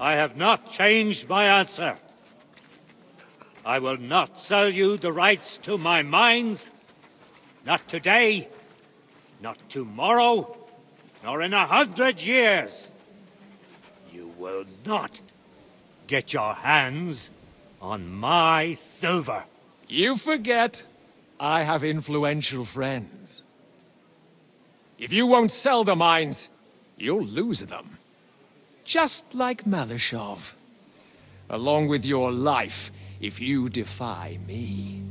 I have not changed my answer. I will not sell you the rights to my mines. Not today, not tomorrow, nor in 100 years. You will not get your hands on my silver. You forget I have influential friends. If you won't sell the mines, you'll lose them. Just like Malishov. Along with your life, if you defy me.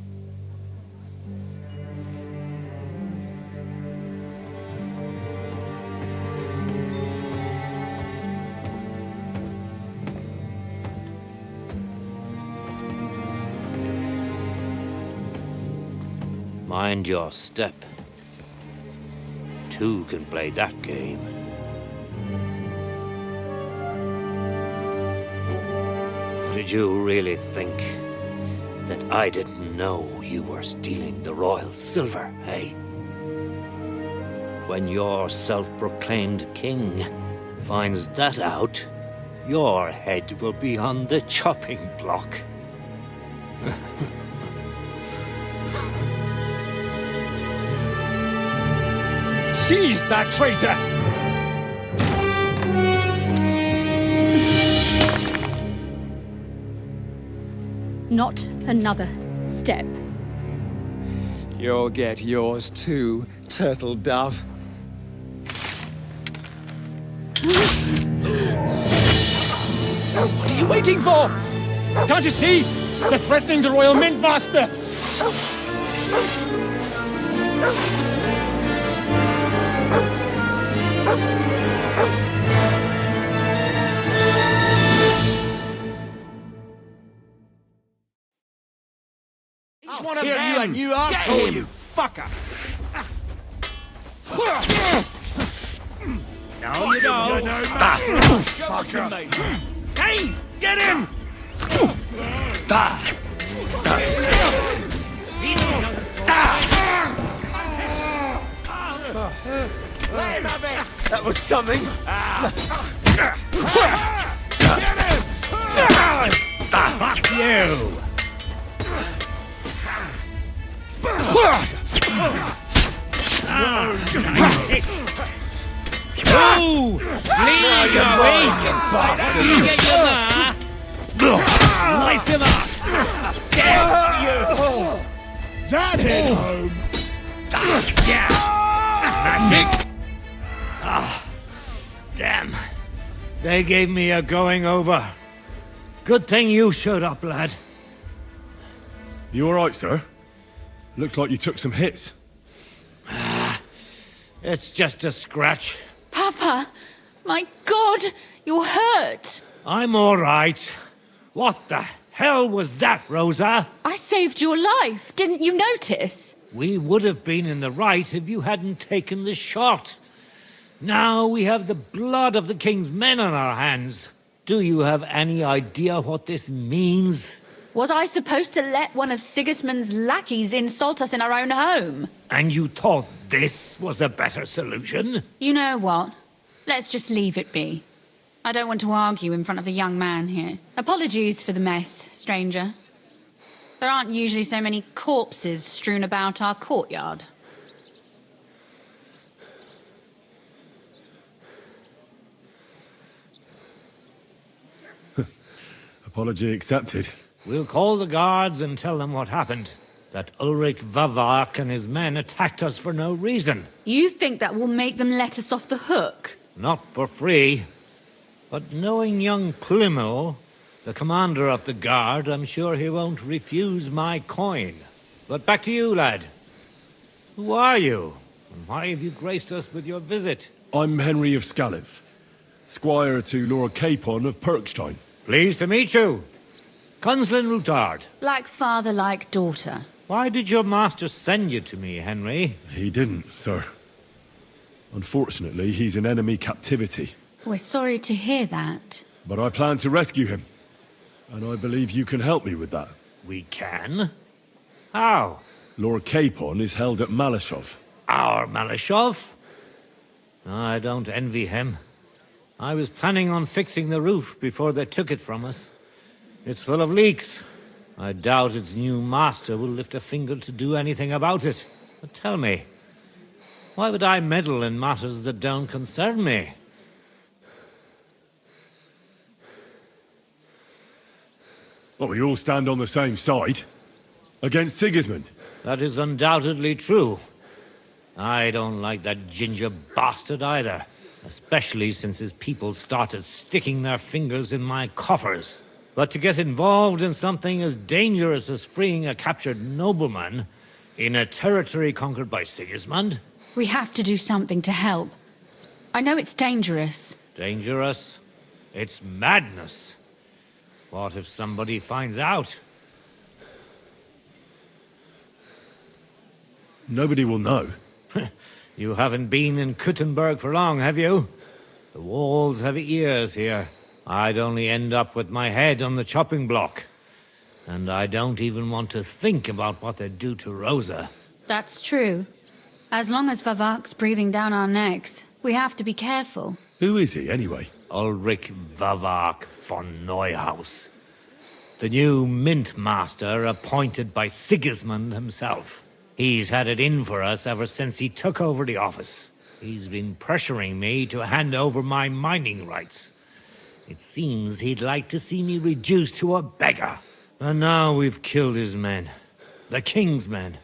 Mind your step. Two can play that game. Did you really think that I didn't know you were stealing the royal silver, eh? When your self-proclaimed king finds that out, your head will be on the chopping block. Seize that traitor! Not another step. You'll get yours too, turtle dove. What are you waiting for? Can't you see? They're threatening the Royal Mint Master! He's one of them! You asshole, you fucker! Now you know. Fucker! Hey! Get him! That was something! Fuck you! Oh! Leave away! You get your bar! Slice him up! Damn you! That hit home! Damn. They gave me a going over. Good thing you showed up, lad. You alright, sir? Looks like you took some hits. It's just a scratch. Papa! My God! You're hurt! I'm all right. What the hell was that, Rosa? I saved your life. Didn't you notice? We would have been in the right if you hadn't taken the shot. Now we have the blood of the king's men on our hands. Do you have any idea what this means? Was I supposed to let one of Sigismund's lackeys insult us in our own home? And you thought this was a better solution? You know what? Let's just leave it be. I don't want to argue in front of the young man here. Apologies for the mess, stranger. There aren't usually so many corpses strewn about our courtyard. Apology accepted. We'll call the guards and tell them what happened. That Ulrich Vavak and his men attacked us for no reason. You think that will make them let us off the hook? Not for free. But knowing young Plymouth, the commander of the guard, I'm sure he won't refuse my coin. But back to you, lad. Who are you? And why have you graced us with your visit? I'm Henry of Skalitz, squire to Lord Capon of Perkstein. Pleased to meet you. Conslin Routard. Like father, like daughter. Why did your master send you to me, Henry? He didn't, sir. Unfortunately, he's in enemy captivity. We're sorry to hear that. But I plan to rescue him. And I believe you can help me with that. We can? How? Lord Capon is held at Malishov. Our Malishov? I don't envy him. I was planning on fixing the roof before they took it from us. It's full of leaks. I doubt its new master will lift a finger to do anything about it. But tell me, why would I meddle in matters that don't concern me? Well, we all stand on the same side. Against Sigismund. That is undoubtedly true. I don't like that ginger bastard either. Especially since his people started sticking their fingers in my coffers. But to get involved in something as dangerous as freeing a captured nobleman in a territory conquered by Sigismund? We have to do something to help. I know it's dangerous. Dangerous? It's madness. What if somebody finds out? Nobody will know. You haven't been in Kuttenberg for long, have you? The walls have ears here. I'd only end up with my head on the chopping block. And I don't even want to think about what they'd do to Rosa. That's true. As long as Vavak's breathing down our necks, we have to be careful. Who is he, anyway? Ulrich Vavak von Neuhaus. The new mint master appointed by Sigismund himself. He's had it in for us ever since he took over the office. He's been pressuring me to hand over my mining rights. It seems he'd like to see me reduced to a beggar. And now we've killed his men. The king's men.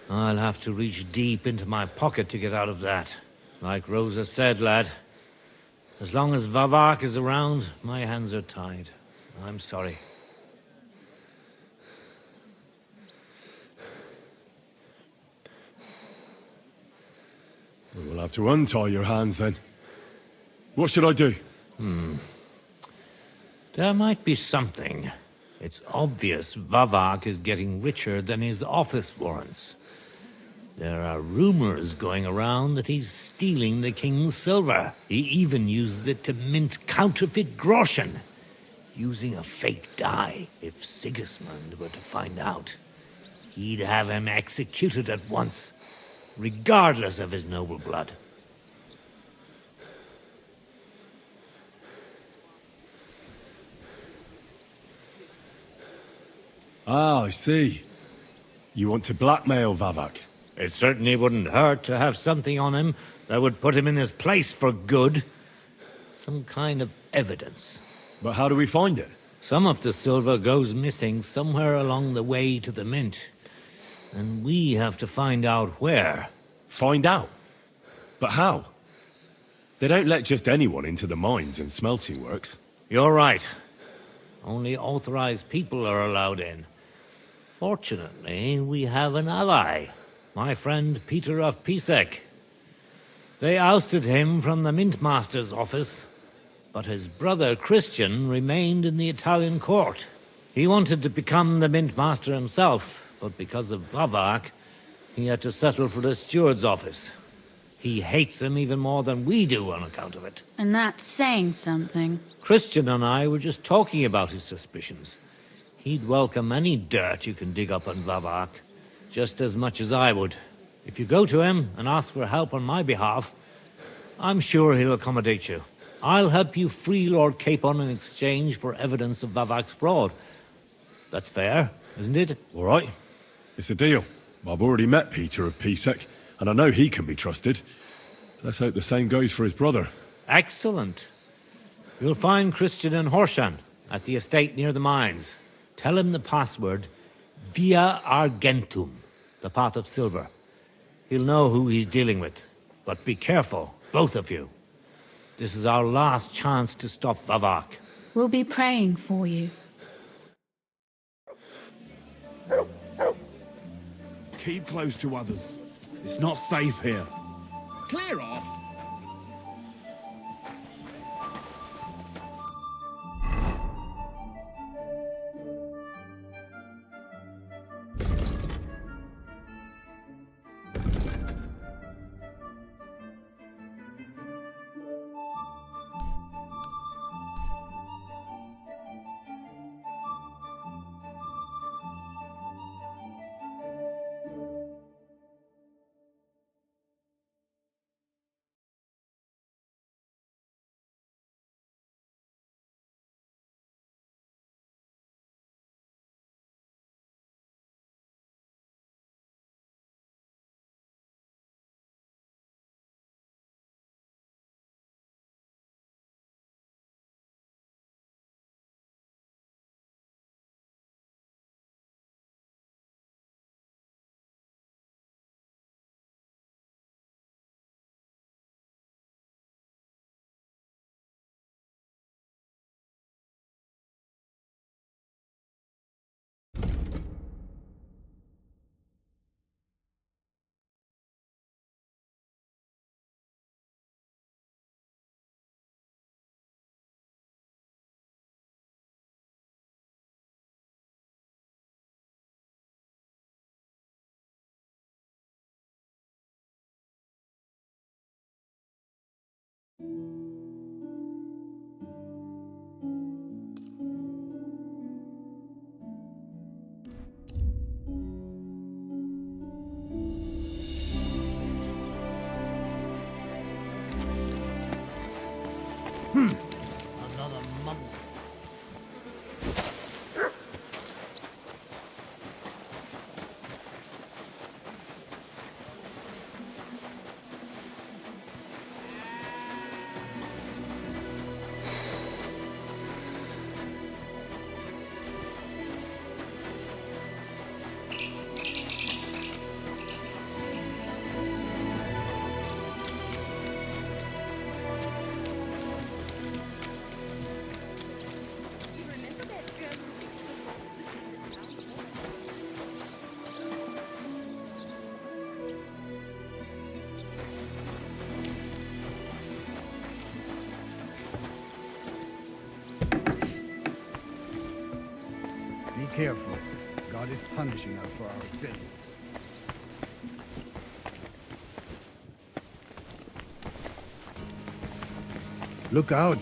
I'll have to reach deep into my pocket to get out of that. Like Rosa said, lad, as long as Vavak is around, my hands are tied. I'm sorry. We'll have to untie your hands then. What should I do? There might be something. It's obvious Vavak is getting richer than his office warrants. There are rumors going around that he's stealing the king's silver. He even uses it to mint counterfeit groschen, using a fake dye. If Sigismund were to find out, he'd have him executed at once, regardless of his noble blood. Ah, I see. You want to blackmail Vavak? It certainly wouldn't hurt to have something on him that would put him in his place for good. Some kind of evidence. But how do we find it? Some of the silver goes missing somewhere along the way to the mint. And we have to find out where. Find out? But how? They don't let just anyone into the mines and smelting works. You're right. Only authorized people are allowed in. Fortunately, we have an ally. My friend Peter of Pisek. They ousted him from the Mint Master's office, but his brother Christian remained in the Italian court. He wanted to become the Mint Master himself, but because of Vavak, he had to settle for the steward's office. He hates him even more than we do on account of it. And that's saying something. Christian and I were just talking about his suspicions. He'd welcome any dirt you can dig up on Vavak, just as much as I would. If you go to him and ask for help on my behalf, I'm sure he'll accommodate you. I'll help you free Lord Capon in exchange for evidence of Vavak's fraud. That's fair, isn't it? All right. It's a deal. I've already met Peter of Pisek, and I know he can be trusted. Let's hope the same goes for his brother. Excellent. You'll find Christian and Horshan at the estate near the mines. Tell him the password, Via Argentum, the pot of silver. He'll know who he's dealing with. But be careful, both of you. This is our last chance to stop Vavak. We'll be praying for you. Keep close to others. It's not safe here. Clear off! careful. God is punishing us for our sins. Look out!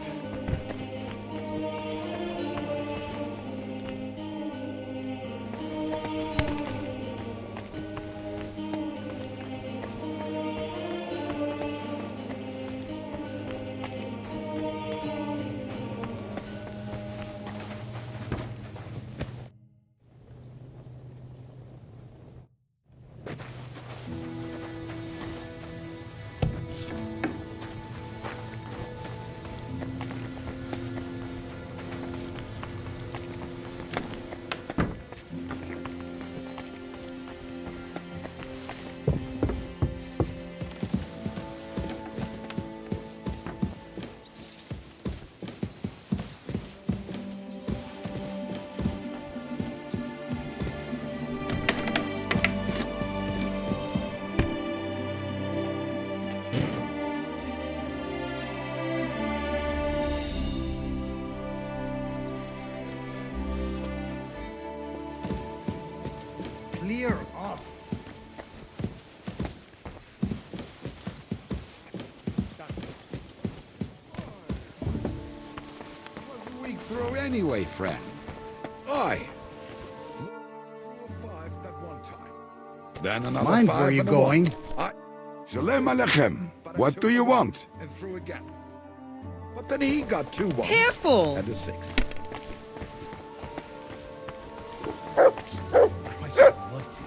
Clear off! What do we throw anyway, friend? Aye. 4 or 5 that one time. Then another Mind 5 where you're and a going. 1. Aye. Shalom Alechem. What do you want? And threw again. But then he got 2 1s. Careful! And a 6. Christ almighty.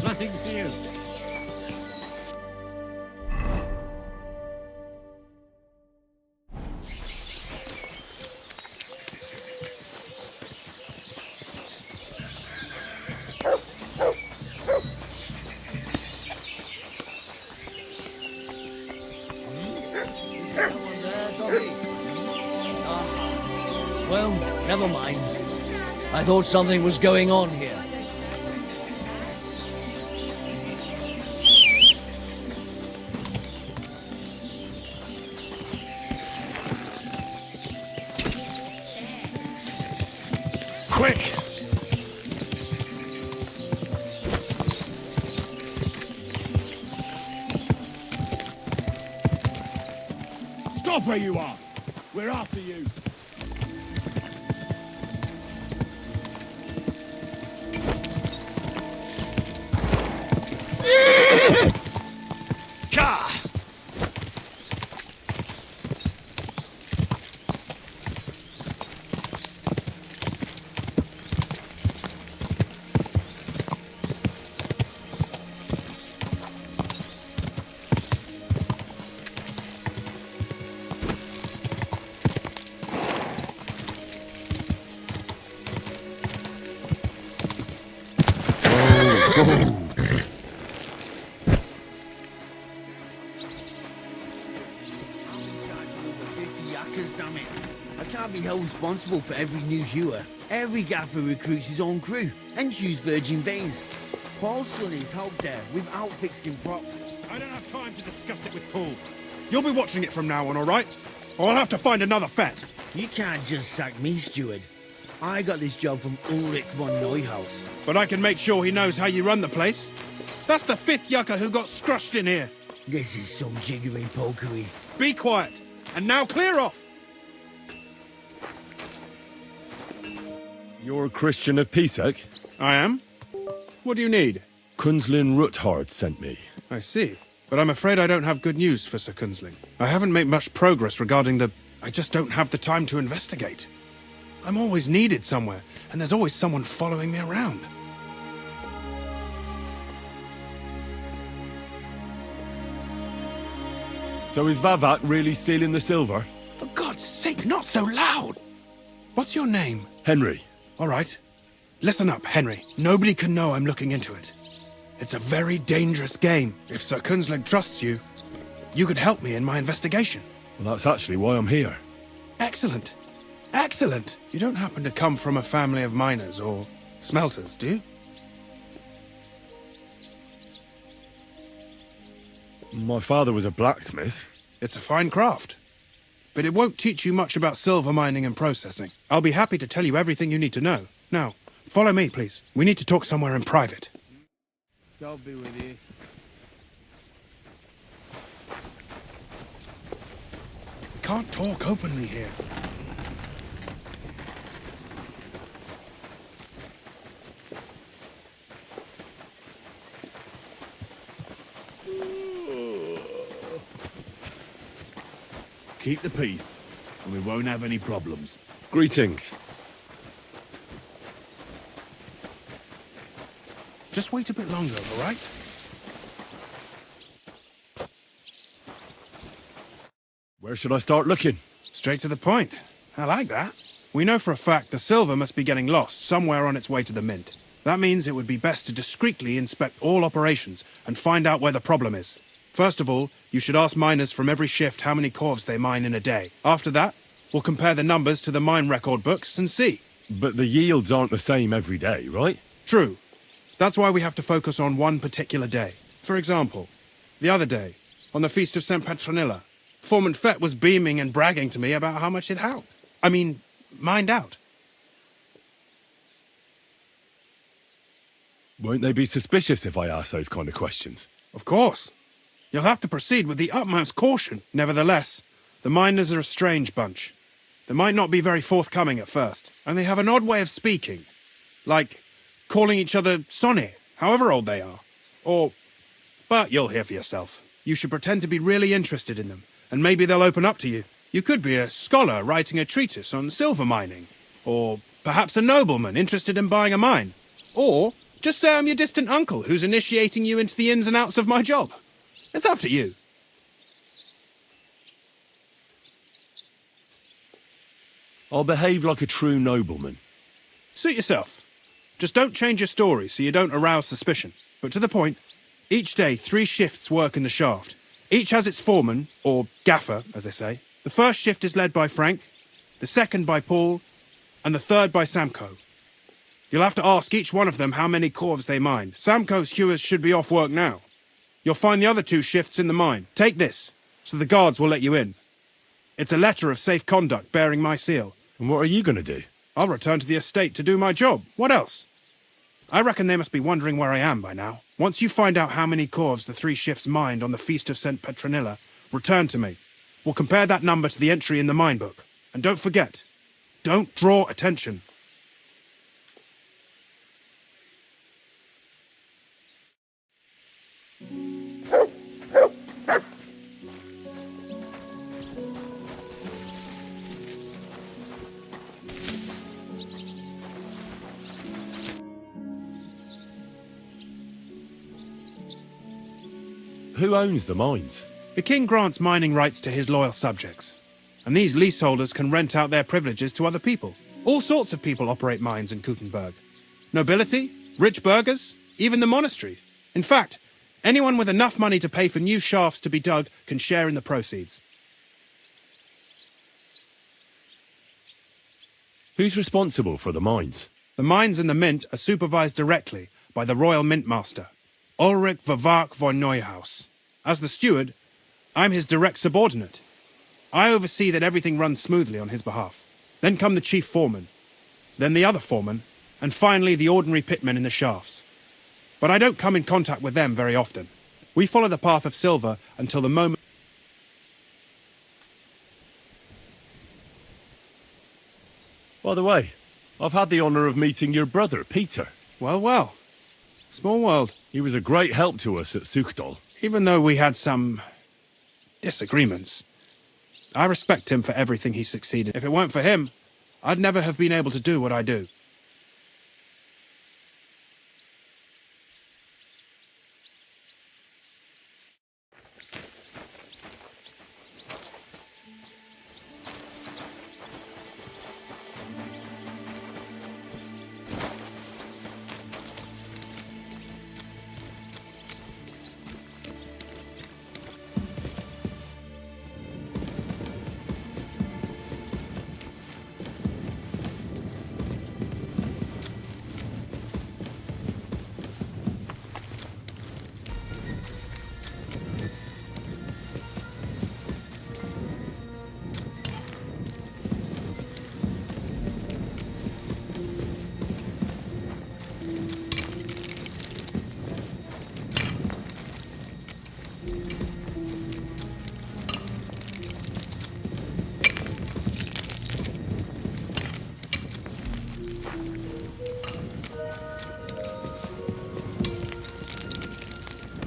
Blessings to you. Well, never mind. I thought something was going on here. Quick! Stop where you are! We're after you! Ka! Damn it. I can't be held responsible for every new hewer. Every gaffer recruits his own crew and chews virgin veins. Paul's son is out there without fixing props. I don't have time to discuss it with Paul. You'll be watching it from now on, all right? Or I'll have to find another fet. You can't just sack me, steward. I got this job from Ulrich von Neuhaus. But I can make sure he knows how you run the place. That's the 5th yucca who got scrushed in here. This is some jiggery pokery. Be quiet. And now clear off. You're a Christian of Pisek? I am. What do you need? Kunzlin Ruthard sent me. I see. But I'm afraid I don't have good news for Sir Kunzling. I haven't made much progress regarding the... I just don't have the time to investigate. I'm always needed somewhere, and there's always someone following me around. So is Vavak really stealing the silver? For God's sake, not so loud! What's your name? Henry. All right. Listen up, Henry. Nobody can know I'm looking into it. It's a very dangerous game. If Sir Kunslig trusts you, you could help me in my investigation. Well, that's actually why I'm here. Excellent. Excellent. You don't happen to come from a family of miners or smelters, do you? My father was a blacksmith. It's a fine craft. But it won't teach you much about silver mining and processing. I'll be happy to tell you everything you need to know. Now, follow me, please. We need to talk somewhere in private. God be with you. We can't talk openly here. Keep the peace, and we won't have any problems. Greetings. Just wait a bit longer, all right? Where should I start looking? Straight to the point. I like that. We know for a fact the silver must be getting lost somewhere on its way to the mint. That means it would be best to discreetly inspect all operations and find out where the problem is. First of all, you should ask miners from every shift how many corves they mine in a day. After that, we'll compare the numbers to the mine record books and see. But the yields aren't the same every day, right? True. That's why we have to focus on one particular day. For example, the other day, on the Feast of St. Petronilla, Foreman Fett was beaming and bragging to me about how much it helped. Mined out. Won't they be suspicious if I ask those kind of questions? Of course. You'll have to proceed with the utmost caution. Nevertheless, the miners are a strange bunch. They might not be very forthcoming at first, and they have an odd way of speaking. Like calling each other Sonny, however old they are. But you'll hear for yourself. You should pretend to be really interested in them, and maybe they'll open up to you. You could be a scholar writing a treatise on silver mining, or perhaps a nobleman interested in buying a mine. Or just say I'm your distant uncle who's initiating you into the ins and outs of my job. It's up to you. I'll behave like a true nobleman. Suit yourself. Just don't change your story so you don't arouse suspicion. But to the point, each day 3 shifts work in the shaft. Each has its foreman, or gaffer, as they say. The first shift is led by Frank, the second by Paul, and the third by Samko. You'll have to ask each one of them how many corves they mine. Samko's hewers should be off work now. You'll find the other 2 shifts in the mine. Take this, so the guards will let you in. It's a letter of safe conduct bearing my seal. And what are you going to do? I'll return to the estate to do my job. What else? I reckon they must be wondering where I am by now. Once you find out how many corves the 3 shifts mined on the Feast of St. Petronilla, return to me. We'll compare that number to the entry in the mine book. And don't forget, don't draw attention. Who owns the mines? The king grants mining rights to his loyal subjects, and these leaseholders can rent out their privileges to other people. All sorts of people operate mines in Kuttenberg. Nobility, rich burghers, even the monastery. In fact, anyone with enough money to pay for new shafts to be dug can share in the proceeds. Who's responsible for the mines? The mines and the mint are supervised directly by the royal mint master, Ulrich Vavak von Neuhaus. As the steward, I'm his direct subordinate. I oversee that everything runs smoothly on his behalf. Then come the chief foreman, then the other foreman, and finally the ordinary pitmen in the shafts. But I don't come in contact with them very often. We follow the path of silver until the moment... By the way, I've had the honour of meeting your brother, Peter. Well, well. Small world. He was a great help to us at Suchdol. Even though we had some disagreements, I respect him for everything he succeeded. If it weren't for him, I'd never have been able to do what I do.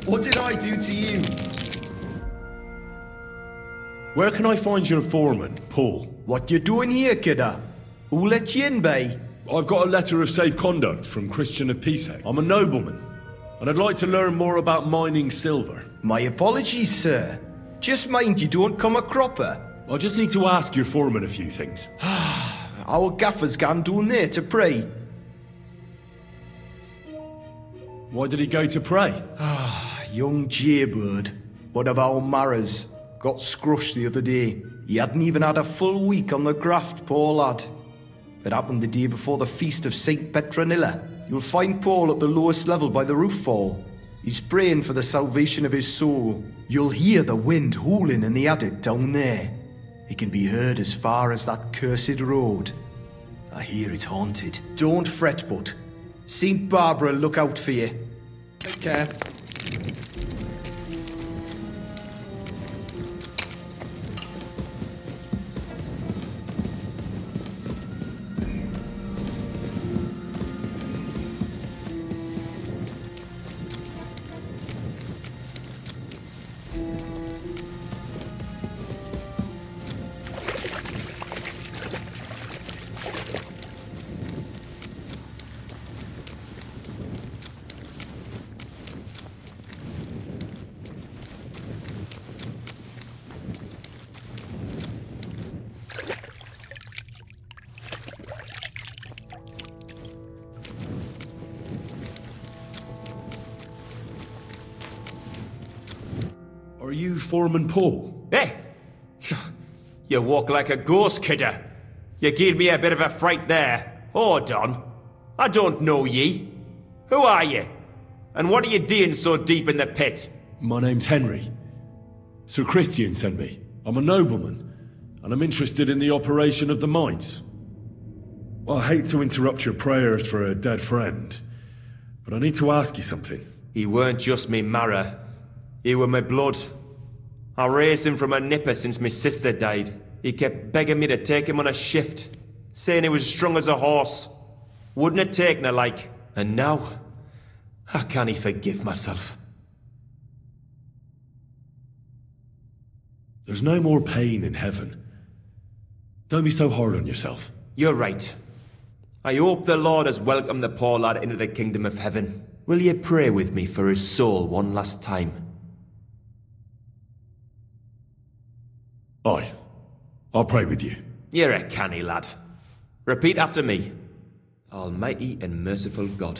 What did I do to you? Where can I find your foreman, Paul? What you doing here, kidder? Who let you in, bay? I've got a letter of safe conduct from Christian of Pisek. I'm a nobleman, and I'd like to learn more about mining silver. My apologies, sir. Just mind you don't come a cropper. I just need to ask your foreman a few things. Our gaffer's gone down there to pray. Why did he go to pray? Young jaybird, one of our marrows, got scrushed the other day. He hadn't even had a full week on the graft, poor lad. It happened the day before the feast of St. Petronilla. You'll find Paul at the lowest level by the roof fall. He's praying for the salvation of his soul. You'll hear the wind howling in the attic down there. It can be heard as far as that cursed road. I hear it's haunted. Don't fret, but St. Barbara look out for you. Take care. Are you Foreman Paul? Hey! You walk like a ghost, kidder. You gave me a bit of a fright there. Hold on. I don't know ye. Who are you? And what are you doing so deep in the pit? My name's Henry. Sir Christian sent me. I'm a nobleman, and I'm interested in the operation of the mines. Well, I hate to interrupt your prayers for a dead friend, but I need to ask you something. He weren't just me marrow. He were my blood. I raised him from a nipper since my sister died. He kept begging me to take him on a shift, saying he was strong as a horse. Wouldn't have taken her like. And now, how can he forgive myself? There's no more pain in heaven. Don't be so hard on yourself. You're right. I hope the Lord has welcomed the poor lad into the kingdom of heaven. Will you pray with me for his soul one last time? Aye. I'll pray with you. You're a canny lad. Repeat after me. Almighty and merciful God,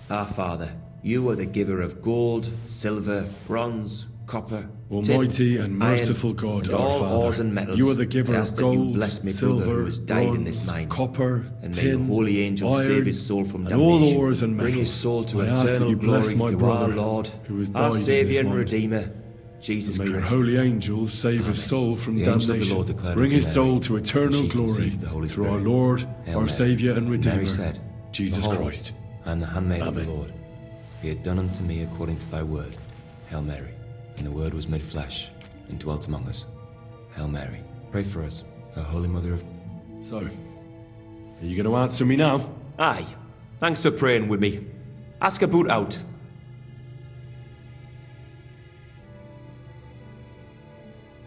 our Father, you are the giver of gold, silver, bronze, copper, Almighty tin, and merciful iron, God, and our all Father, ores and metals. you are the giver I of ask that you gold, bless me brother silver, who has died in this mine, copper, and may tin, the holy angels iron, save his soul from and all damnation. ores and metals. Bring his soul to I ask that eternal you bless glory my through brother, our Lord, who has our died in Saviour this and mine. Redeemer, Jesus May your Christ. holy angels save his soul from The angel of the damnation. Lord declared Bring unto his Mary, soul to and eternal she glory conceived the Holy through our Spirit. Lord, Hail our Mary. Saviour and Redeemer, Mary said, Jesus Behold, Christ. I am the handmaid of the Amen. Lord. Be it done unto me according to thy word. Hail Mary. And the word was made flesh and dwelt among us. Hail Mary. Pray for us, O Holy Mother of... So, are you going to answer me now? Aye. Thanks for praying with me. Ask a boot out.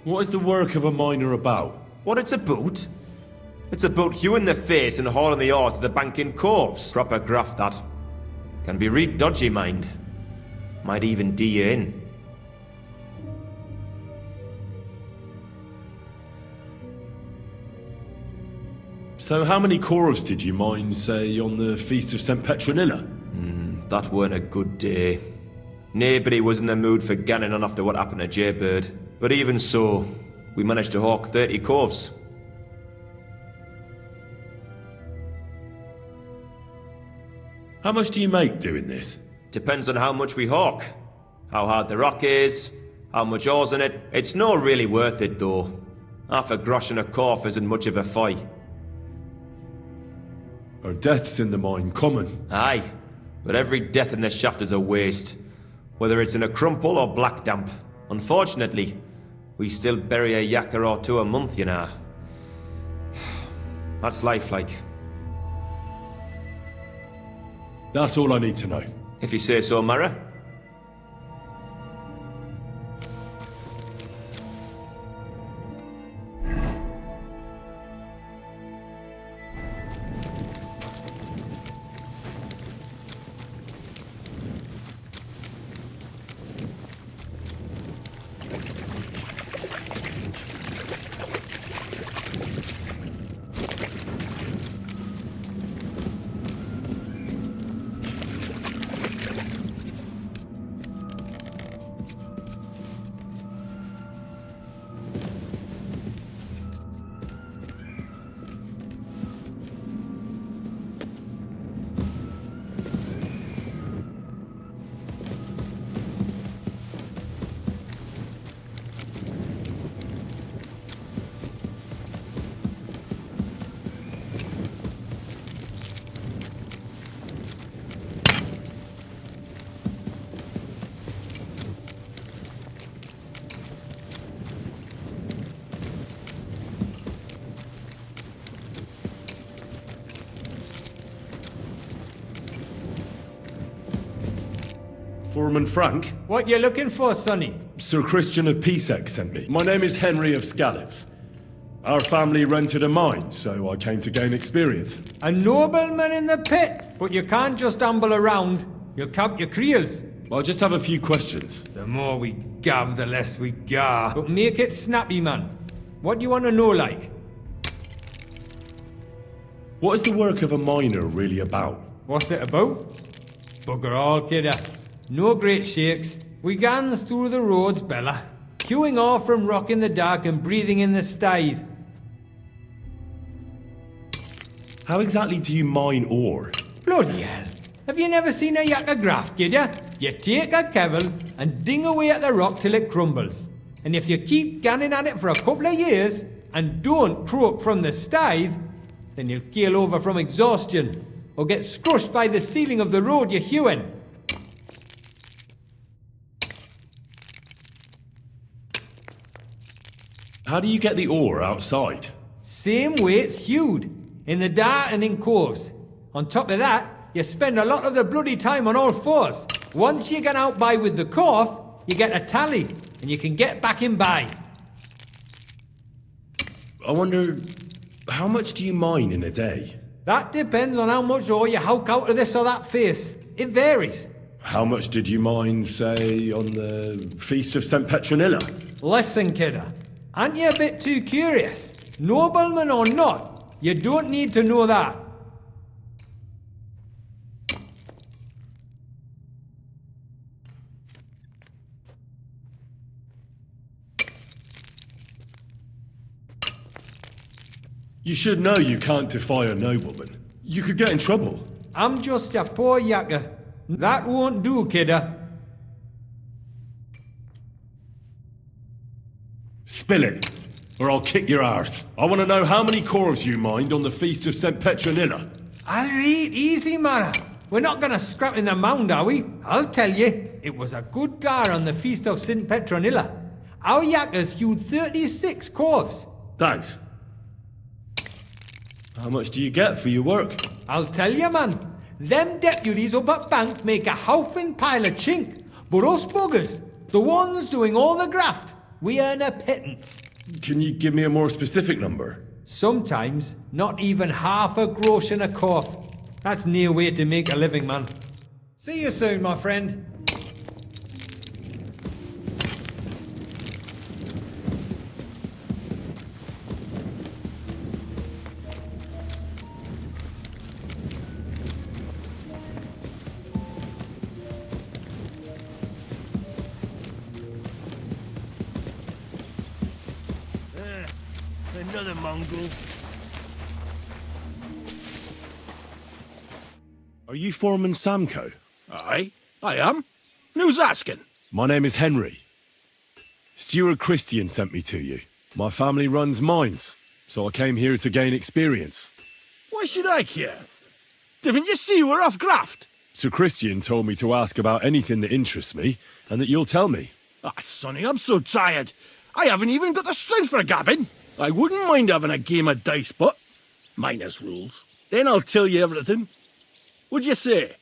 What is the work of a miner about? What it's about? It's about you in the face and hauling the ore to the bank in coves. Proper graft, that. Can be real dodgy, mind. Might even D you in. So how many corals did you mine, say, on the Feast of St. Petronilla? That weren't a good day. Nobody was in the mood for ganning on after what happened to Jaybird. But even so, we managed to hawk 30 coves. How much do you make doing this? Depends on how much we hawk. How hard the rock is, how much ore's in it. It's not really worth it, though. Half a grosh and a corf isn't much of a fight. Are deaths in the mine common? Aye, but every death in the shaft is a waste. Whether it's in a crumple or black damp. Unfortunately, we still bury a yakka or two a month, you know. That's life like. That's all I need to know. If you say so, Mara. Foreman Frank? What you looking for, Sonny? Sir Christian of Pisek sent me. My name is Henry of Scallops. Our family rented a mine, so I came to gain experience. A nobleman in the pit, but you can't just amble around. You'll count your creels. I just have a few questions. The more we gab, the less we gar. But make it snappy, man. What do you want to know, like? What is the work of a miner really about? What's it about? Bugger all, kidder. No great shakes. We gans through the roads, Bella. Queuing off from rock in the dark and breathing in the stithe. How exactly do you mine ore? Bloody hell. Have you never seen a yakka graft, kidder? You take a kevel and ding away at the rock till it crumbles. And if you keep ganning at it for a couple of years and don't croak from the stithe, then you'll keel over from exhaustion or get scrushed by the ceiling of the road you're hewing. How do you get the ore outside? Same way it's hewed, in the dark and in coves. On top of that, you spend a lot of the bloody time on all fours. Once you get out by with the corf, you get a tally, and you can get back in by. I wonder, how much do you mine in a day? That depends on how much ore you howk out of this or that face. It varies. How much did you mine, say, on the Feast of St. Petronilla? Listen, kidder. Aren't you a bit too curious? Nobleman or not, you don't need to know that. You should know you can't defy a nobleman. You could get in trouble. I'm just a poor yakka. That won't do, kidder. Spill it, or I'll kick your arse. I want to know how many corals you mined on the Feast of St. Petronilla. I'll read easy, Mara. We're not gonna scrap in the mound, are we? I'll tell you, it was a good gar on the Feast of St. Petronilla. Our yakkas hewed 36 corves. Thanks. How much do you get for your work? I'll tell you, man. Them deputies up at bank make a howfing pile of chink. But us buggers, the ones doing all the graft, we earn a pittance. Can you give me a more specific number? Sometimes, not even half a grosh and a cough. That's near way to make a living, man. See you soon, my friend. Another mongrel. Are you Foreman Samco? Aye, I am. And who's asking? My name is Henry. Steward Christian sent me to you. My family runs mines, so I came here to gain experience. Why should I care? Didn't you see we're off graft? Sir Christian told me to ask about anything that interests me, and that you'll tell me. Ah, Sonny, I'm so tired. I haven't even got the strength for gabbing. I wouldn't mind having a game of dice, but minus rules. Then I'll tell you everything. What'd you say?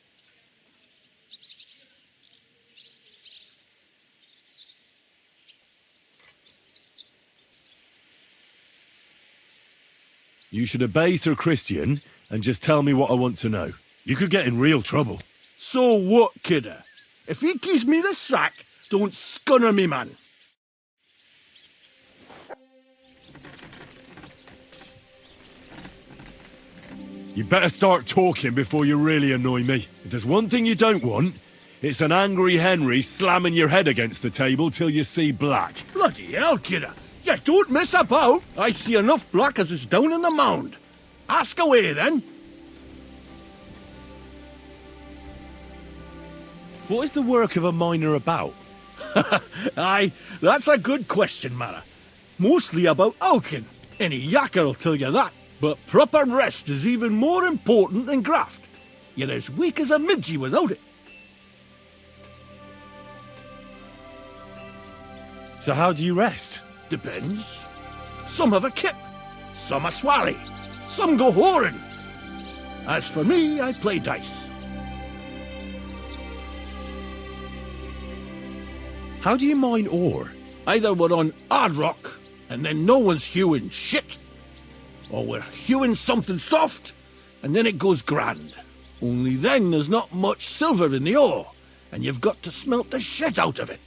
You should obey Sir Christian and just tell me what I want to know. You could get in real trouble. So what, kidder? If he gives me the sack, don't scunner me, man. You better start talking before you really annoy me. If there's one thing you don't want, it's an angry Henry slamming your head against the table till you see black. Bloody hell, kidder. You don't mess about. I see enough black as is down in the mound. Ask away, then. What is the work of a miner about? Aye, that's a good question, Mara. Mostly about oaking. Any yakker'll tell you that. But proper rest is even more important than graft. You're as weak as a midgie without it. So how do you rest? Depends. Some have a kip, some a swally, some go whoring. As for me, I play dice. How do you mine ore? Either we're on hard rock, and then no one's hewing shit, or we're hewing something soft, and then it goes grand. Only then there's not much silver in the ore, and you've got to smelt the shit out of it.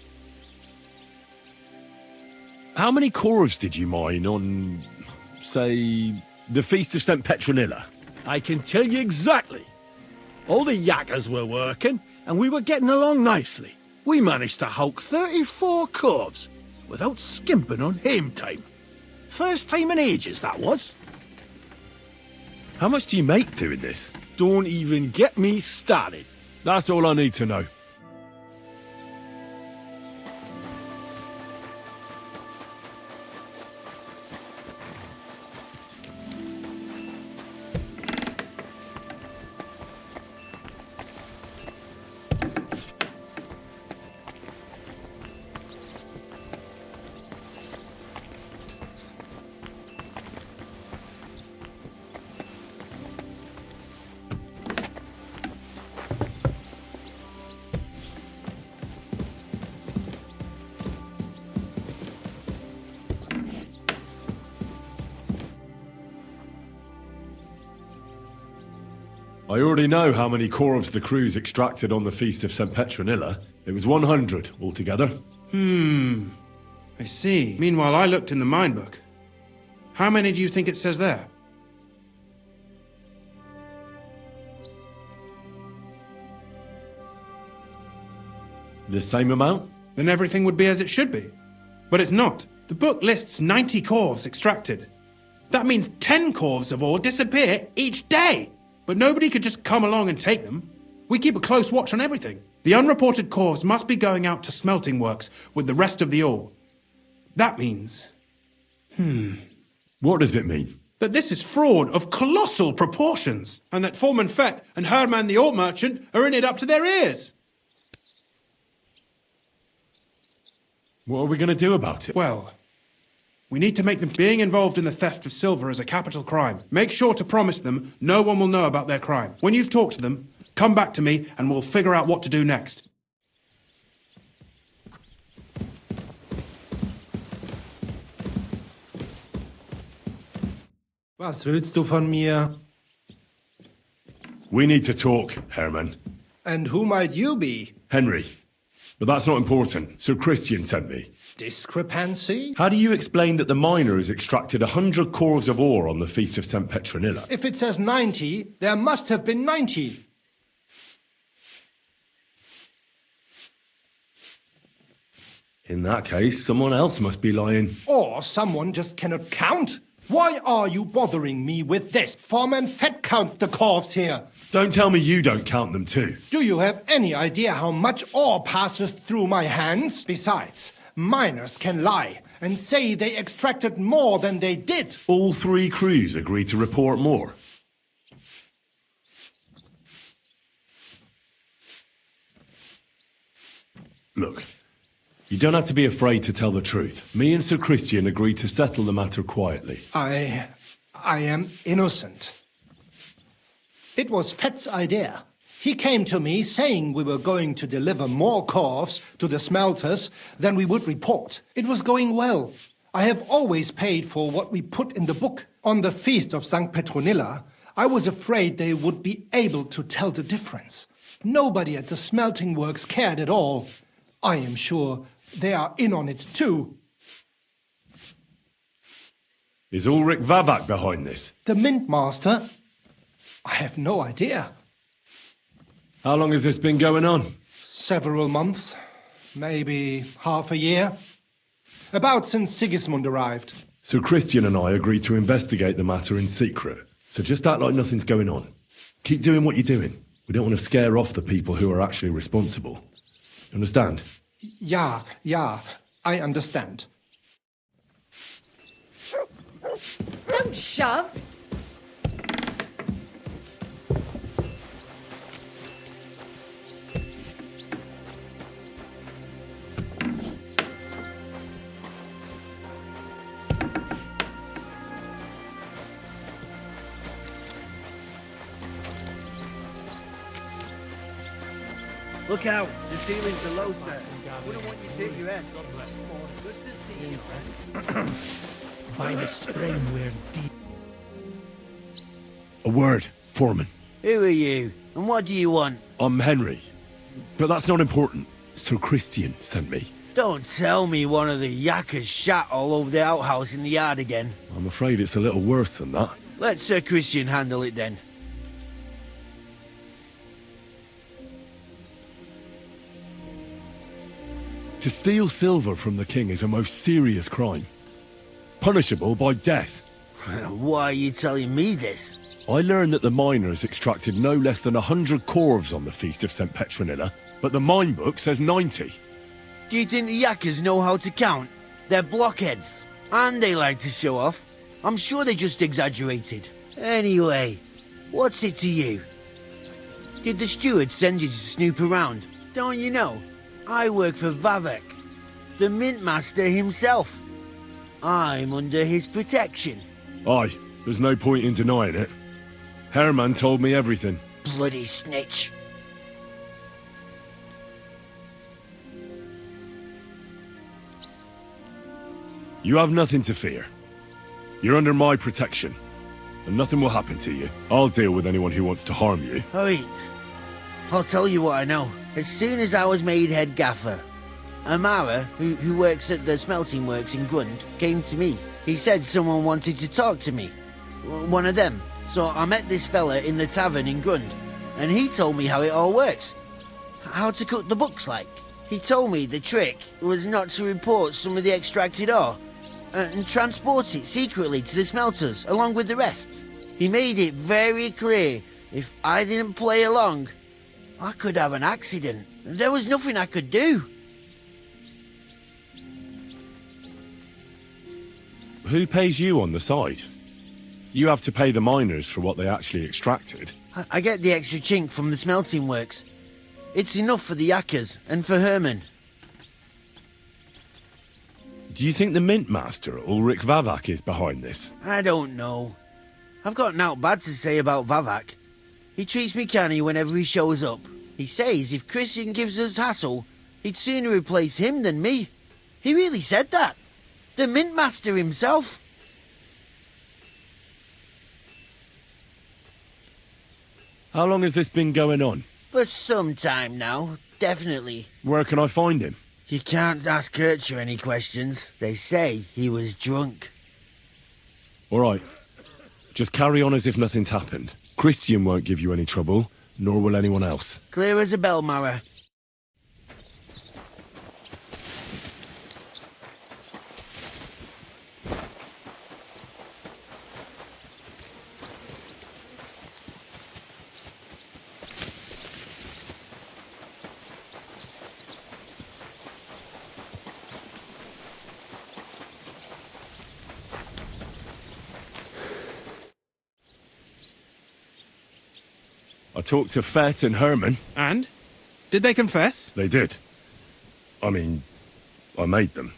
How many corves did you mine on, say, the Feast of St. Petronilla? I can tell you exactly. All the yakkers were working, and we were getting along nicely. We managed to howk 34 corves, without skimping on hame time. First time in ages, that was. How much do you make doing this? Don't even get me started. That's all I need to know. I already know how many corves the crews extracted on the Feast of St. Petronilla. It was 100 altogether. I see. Meanwhile, I looked in the mine book. How many do you think it says there? The same amount? Then everything would be as it should be. But it's not. The book lists 90 corves extracted. That means 10 corves of ore disappear each day. But nobody could just come along and take them. We keep a close watch on everything. The unreported corves must be going out to smelting works with the rest of the ore. That means... What does it mean? That this is fraud of colossal proportions, and that Foreman Fett and Herman the ore merchant are in it up to their ears. What are we going to do about it? Well, we need to make them being involved in the theft of silver as a capital crime. Make sure to promise them no one will know about their crime. When you've talked to them, come back to me and we'll figure out what to do next. Was willst du von mir? We need to talk, Herman. And who might you be? Henry. But that's not important. Sir Christian sent me. Discrepancy? How do you explain that the miners extracted 100 cores of ore on the Feast of St. Petronilla? If it says 90, there must have been 90. In that case, someone else must be lying. Or someone just cannot count. Why are you bothering me with this? Foreman Fett counts the corves here. Don't tell me you don't count them too. Do you have any idea how much ore passes through my hands? Besides, miners can lie and say they extracted more than they did. All 3 crews agreed to report more. Look, you don't have to be afraid to tell the truth. Me and Sir Christian agreed to settle the matter quietly. I am innocent. It was Fett's idea. He came to me saying we were going to deliver more corves to the smelters than we would report. It was going well. I have always paid for what we put in the book. On the feast of St. Petronilla, I was afraid they would be able to tell the difference. Nobody at the smelting works cared at all. I am sure they are in on it too. Is Ulrich Vavak behind this? The Mint Master? I have no idea. How long has this been going on? Several months. Maybe half a year. About since Sigismund arrived. Sir Christian and I agreed to investigate the matter in secret. So just act like nothing's going on. Keep doing what you're doing. We don't want to scare off the people who are actually responsible. Understand? Yeah, I understand. Don't shove! Look out! The ceilings are low, sir. Wouldn't want you to hit your head. Good to see you, friend. By the spring, we're deep. A word, Foreman. Who are you? And what do you want? I'm Henry. But that's not important. Sir Christian sent me. Don't tell me one of the yakkers shat all over the outhouse in the yard again. I'm afraid it's a little worse than that. Let Sir Christian handle it then. To steal silver from the king is a most serious crime. Punishable by death. Why are you telling me this? I learned that the miners extracted no less than 100 corves on the Feast of St. Petronilla, but the mine book says 90. Do you think the yakkers know how to count? They're blockheads. And they like to show off. I'm sure they just exaggerated. Anyway, what's it to you? Did the steward send you to snoop around? Don't you know? I work for Vavek, the Mint Master himself. I'm under his protection. Aye, there's no point in denying it. Herman told me everything. Bloody snitch. You have nothing to fear. You're under my protection, and nothing will happen to you. I'll deal with anyone who wants to harm you. Wait, I'll tell you what I know. As soon as I was made head gaffer, Amara, who works at the smelting works in Grund, came to me. He said someone wanted to talk to me. One of them. So I met this fella in the tavern in Grund, and he told me how it all works. How to cook the books like. He told me the trick was not to report some of the extracted ore, and transport it secretly to the smelters, along with the rest. He made it very clear, if I didn't play along, I could have an accident. There was nothing I could do. Who pays you on the side? You have to pay the miners for what they actually extracted. I get the extra chink from the smelting works. It's enough for the yakkers and for Herman. Do you think the Mint Master, Ulrich Vavak, is behind this? I don't know. I've got naught bad to say about Vavak. He treats me canny whenever he shows up. He says if Christian gives us hassle, he'd sooner replace him than me. He really said that. The Mint Master himself. How long has this been going on? For some time now, definitely. Where can I find him? You can't ask Kircher any questions. They say he was drunk. All right. Just carry on as if nothing's happened. Christian won't give you any trouble, nor will anyone else. Clear as a bell, Mara. I talked to Fett and Herman. And? Did they confess? They did. I mean, I made them.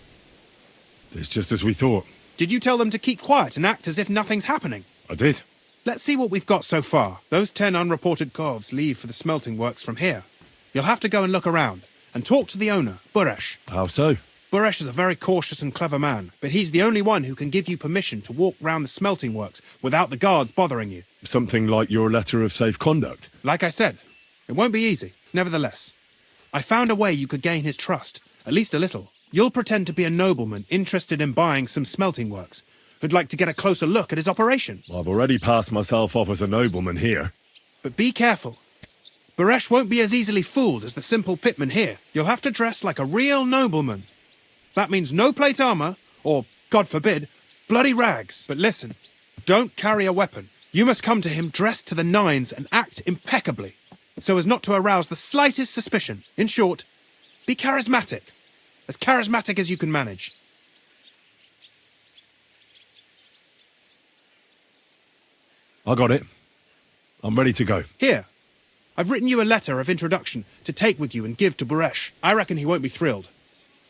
It's just as we thought. Did you tell them to keep quiet and act as if nothing's happening? I did. Let's see what we've got so far. Those 10 unreported corves leave for the smelting works from here. You'll have to go and look around, and talk to the owner, Buresh. How so? Buresh is a very cautious and clever man, but he's the only one who can give you permission to walk round the smelting works without the guards bothering you. Something like your letter of safe conduct? Like I said, it won't be easy, nevertheless. I found a way you could gain his trust, at least a little. You'll pretend to be a nobleman interested in buying some smelting works, who'd like to get a closer look at his operation. I've already passed myself off as a nobleman here. But be careful. Buresh won't be as easily fooled as the simple pitman here. You'll have to dress like a real nobleman. That means no plate armor, or, God forbid, bloody rags. But listen, don't carry a weapon. You must come to him dressed to the nines and act impeccably, so as not to arouse the slightest suspicion. In short, be charismatic as you can manage. I got it. I'm ready to go. Here, I've written you a letter of introduction to take with you and give to Buresh. I reckon he won't be thrilled,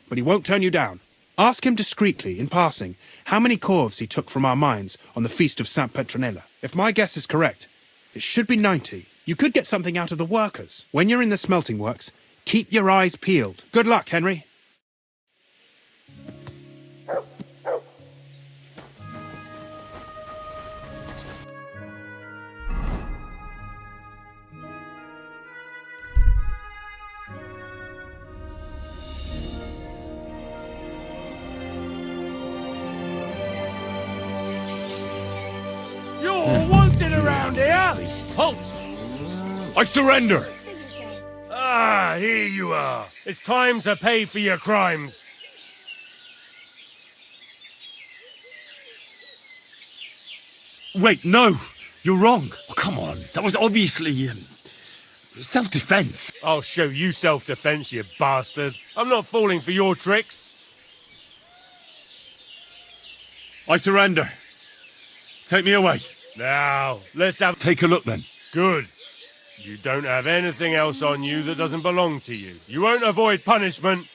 but he won't turn you down. Ask him discreetly, in passing, how many corves he took from our mines on the feast of Saint Petronella. If my guess is correct, it should be 90. You could get something out of the workers. When you're in the smelting works, keep your eyes peeled. Good luck, Henry. You're wanted around here! Halt! I surrender! Ah, here you are. It's time to pay for your crimes. Wait, no! You're wrong. Oh, come on, that was obviously, self-defense. I'll show you self-defense, you bastard. I'm not falling for your tricks. I surrender. Take me away. Now, let's have... Take a look, then. Good. You don't have anything else on you that doesn't belong to you. You won't avoid punishment.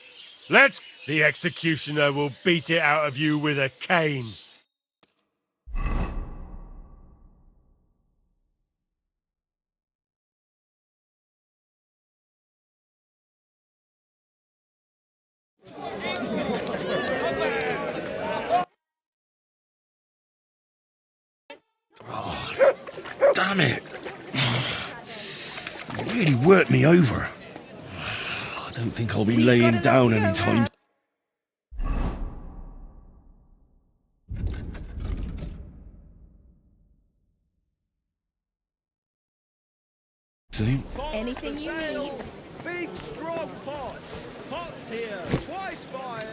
Let's... The executioner will beat it out of you with a cane. Damn it. You really worked me over. I don't think I'll be laying down anytime soon. Anything you need? Big strong pots. Pots here. Twice fired.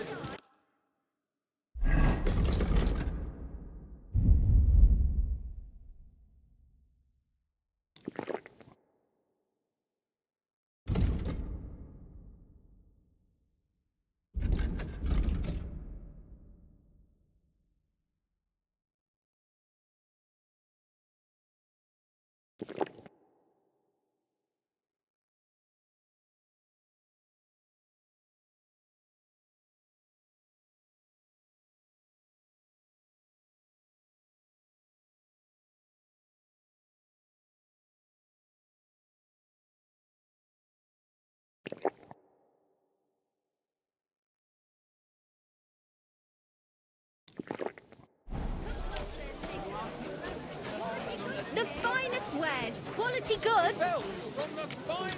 The finest wares, Quality good. From the finest.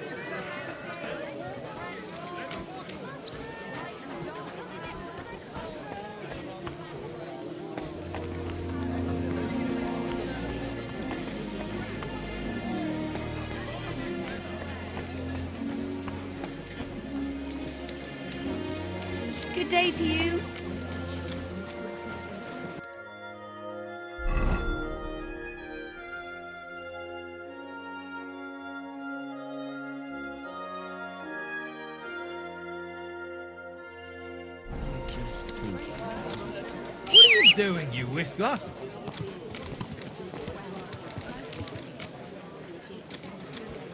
Good day to you. What are you doing, you whistler?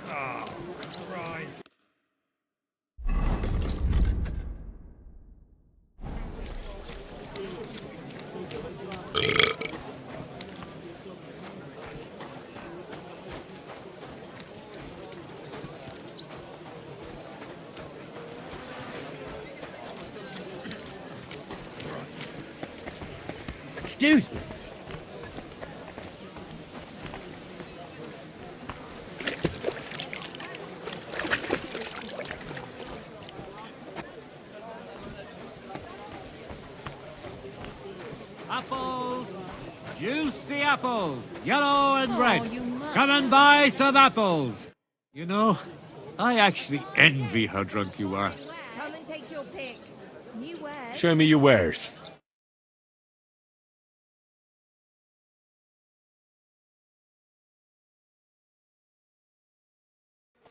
Oh, Christ. Excuse me. Apples! Juicy apples! Yellow and red! you must. Come and buy some apples! You know, I actually envy how drunk you are. Come and take your pick. New wares. Show me your wares.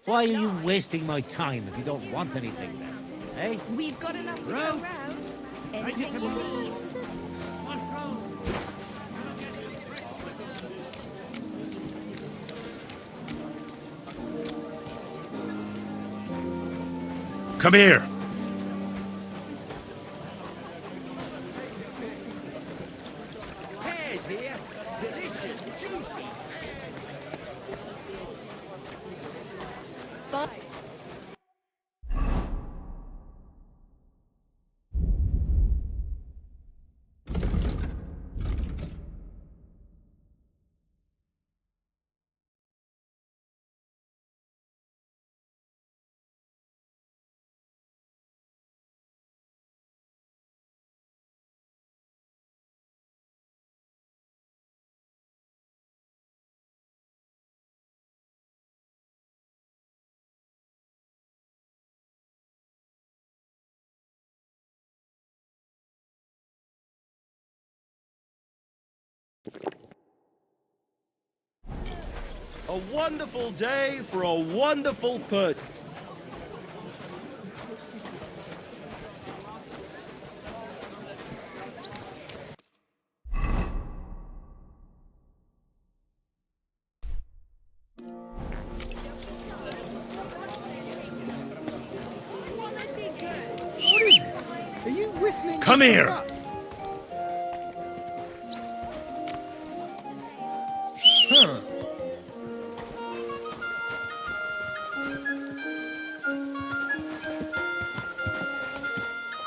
Why are you wasting my time if you don't want anything then? Eh? We've got enough to go Roots. round. Anything you need. Come here. Pears here. Delicious, juicy. Bye. A wonderful day for a wonderful put. Quality good. What is it? Are you whistling? Come this here. up? Huh.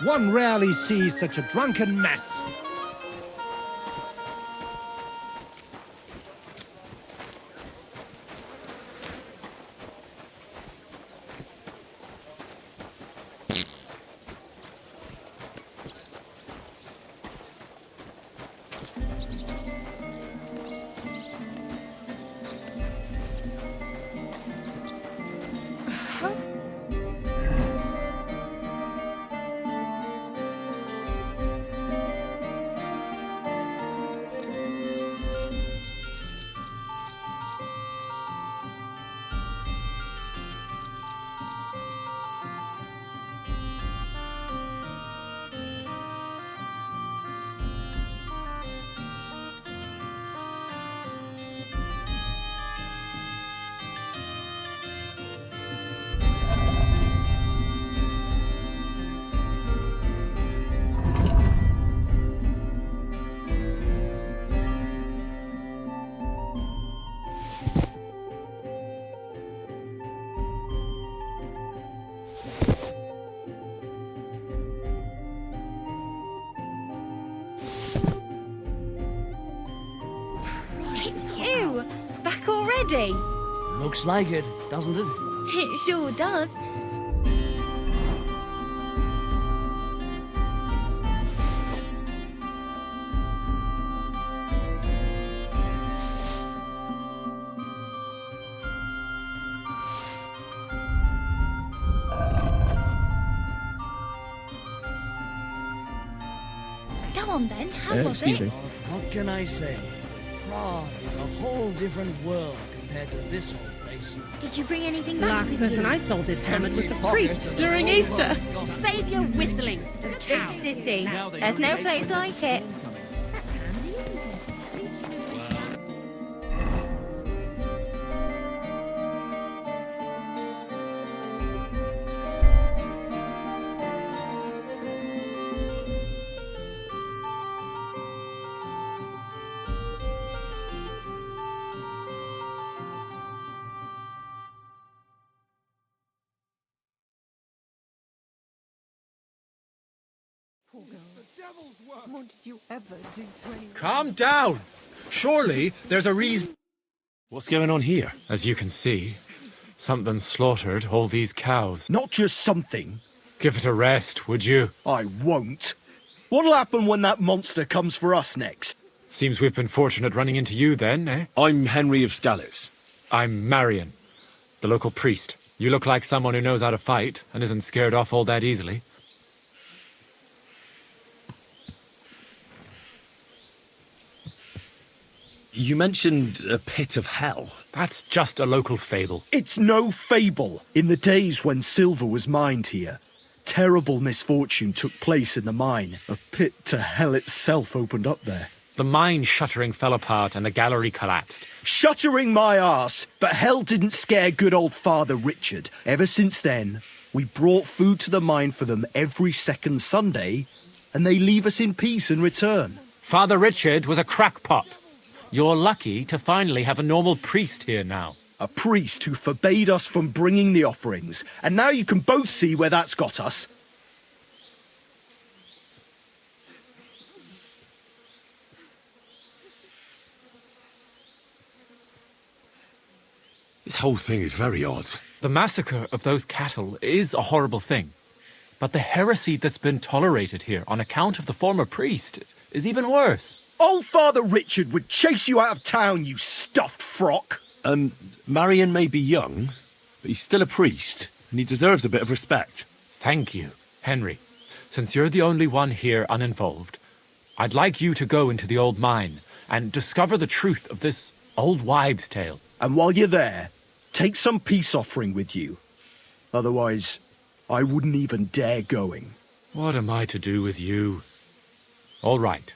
One rarely sees such a drunken mess. It's you! Back already? Looks like it, doesn't it? It sure does. Go on then, how was excuse it? me. What can I say? Prague is a whole different world compared to this whole place. Did you bring anything The back last with person you? I sold this hammer to was a Empty priest pockets during and all Easter. that gossip. Save your whistling. Big city. There's no place like it. That's handy, isn't it? At least you know. What did you ever do to anyone? Calm down! Surely there's a reason. What's going on here? As you can see, something slaughtered all these cows. Not just something. Give it a rest, would you? I won't. What'll happen when that monster comes for us next? Seems we've been fortunate running into you then, eh? I'm Henry of Scallis. I'm Marion, the local priest. You look like someone who knows how to fight and isn't scared off all that easily. You mentioned a pit of hell. That's just a local fable. It's no fable. In the days when silver was mined here, terrible misfortune took place in the mine. A pit to hell itself opened up there. The mine shuttering fell apart and the gallery collapsed. Shuttering my arse, but hell didn't scare good old Father Richard. Ever since then, we brought food to the mine for them every second Sunday, and they leave us in peace in return. Father Richard was a crackpot. You're lucky to finally have a normal priest here now. A priest who forbade us from bringing the offerings, and now you can both see where that's got us. This whole thing is very odd. The massacre of those cattle is a horrible thing. But the heresy that's been tolerated here on account of the former priest is even worse. Old Father Richard would chase you out of town, you stuffed frock. Marion may be young, but he's still a priest, and he deserves a bit of respect. Thank you, Henry. Since you're the only one here uninvolved, I'd like you to go into the old mine and discover the truth of this old wives' tale. And while you're there, take some peace offering with you. Otherwise, I wouldn't even dare going. What am I to do with you? All right.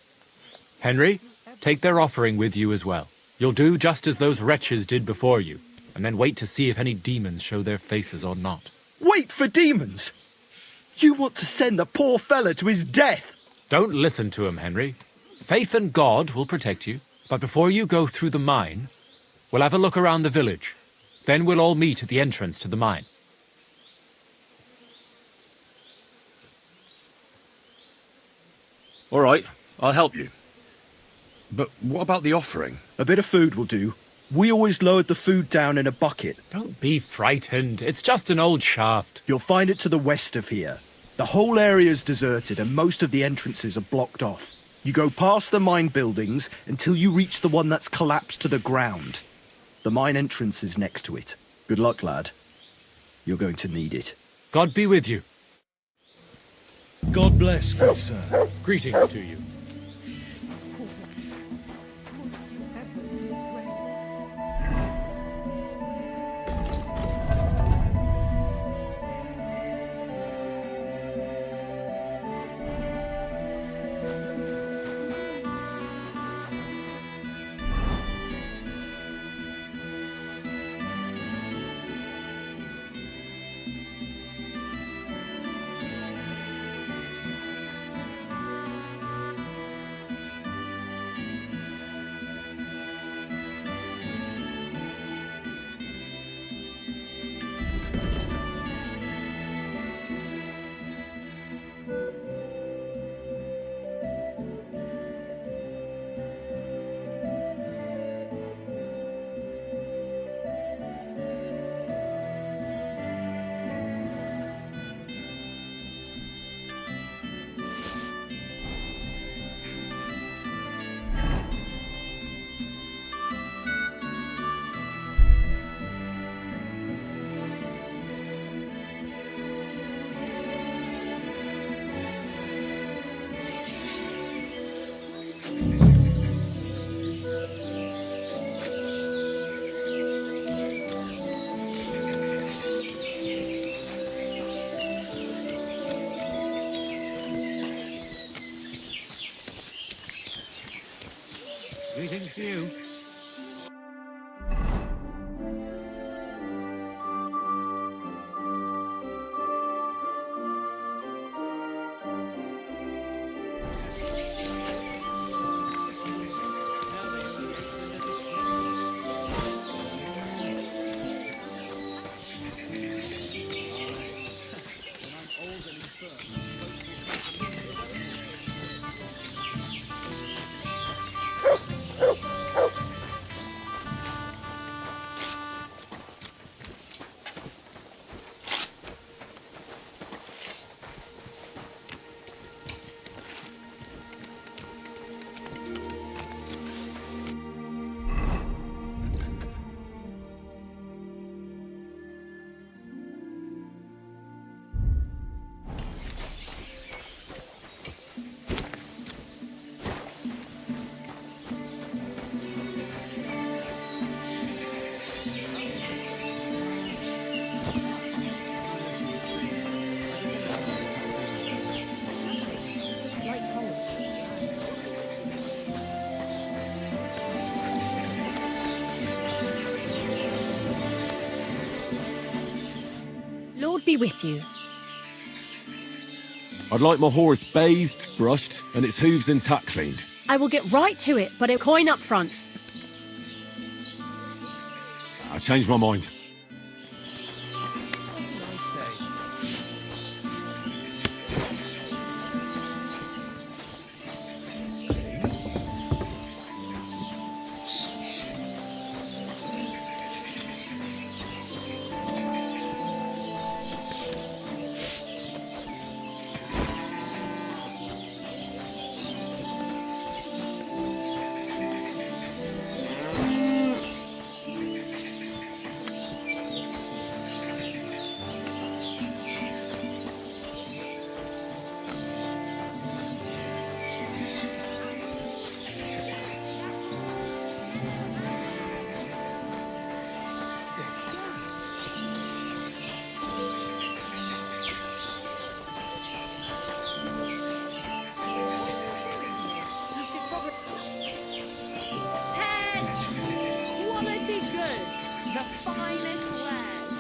Henry, take their offering with you as well. You'll do just as those wretches did before you, and then wait to see if any demons show their faces or not. Wait for demons? You want to send the poor fella to his death? Don't listen to him, Henry. Faith in God will protect you, but before you go through the mine, we'll have a look around the village. Then we'll all meet at the entrance to the mine. All right, I'll help you. But what about the offering? A bit of food will do. We always lowered the food down in a bucket. Don't be frightened. It's just an old shaft. You'll find it to the west of here. The whole area's deserted and most of the entrances are blocked off. You go past the mine buildings until you reach the one that's collapsed to the ground. The mine entrance is next to it. Good luck, lad. You're going to need it. God be with you. God bless, good sir. Greetings to you. Greetings to you. Lord be with you. I'd like my horse bathed, brushed, and its hooves and tack cleaned. I will get right to it, but a coin up front. I changed my mind. Quality goods, the finest wares.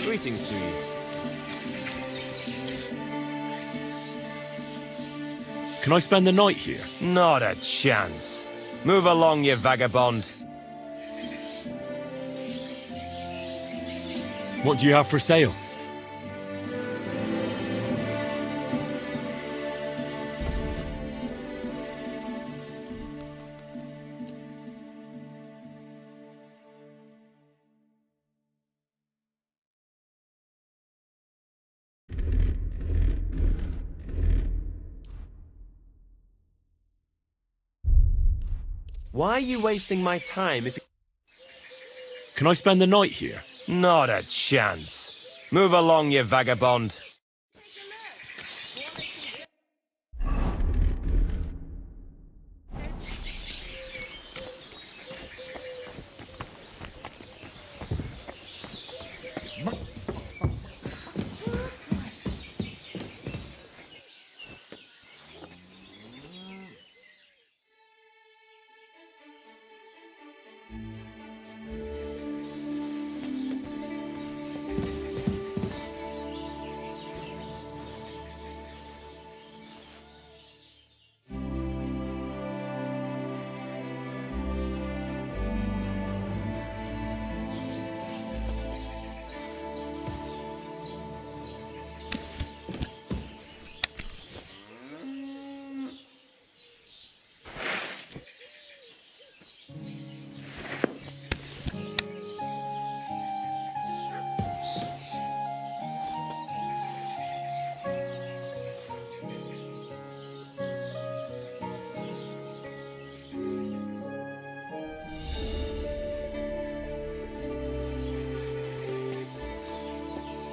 Greetings to you. Can I spend the night here? Not a chance. Move along, you vagabond. What do you have for sale? Why are you wasting my time if... Can I spend the night here? Not a chance. Move along, you vagabond.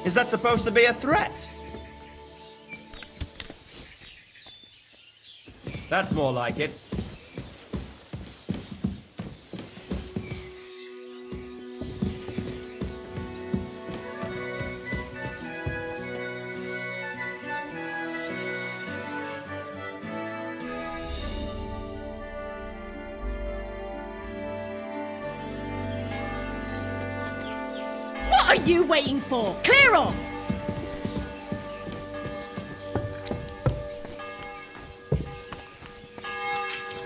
Is that supposed to be a threat? That's more like it. are you waiting for? Clear off!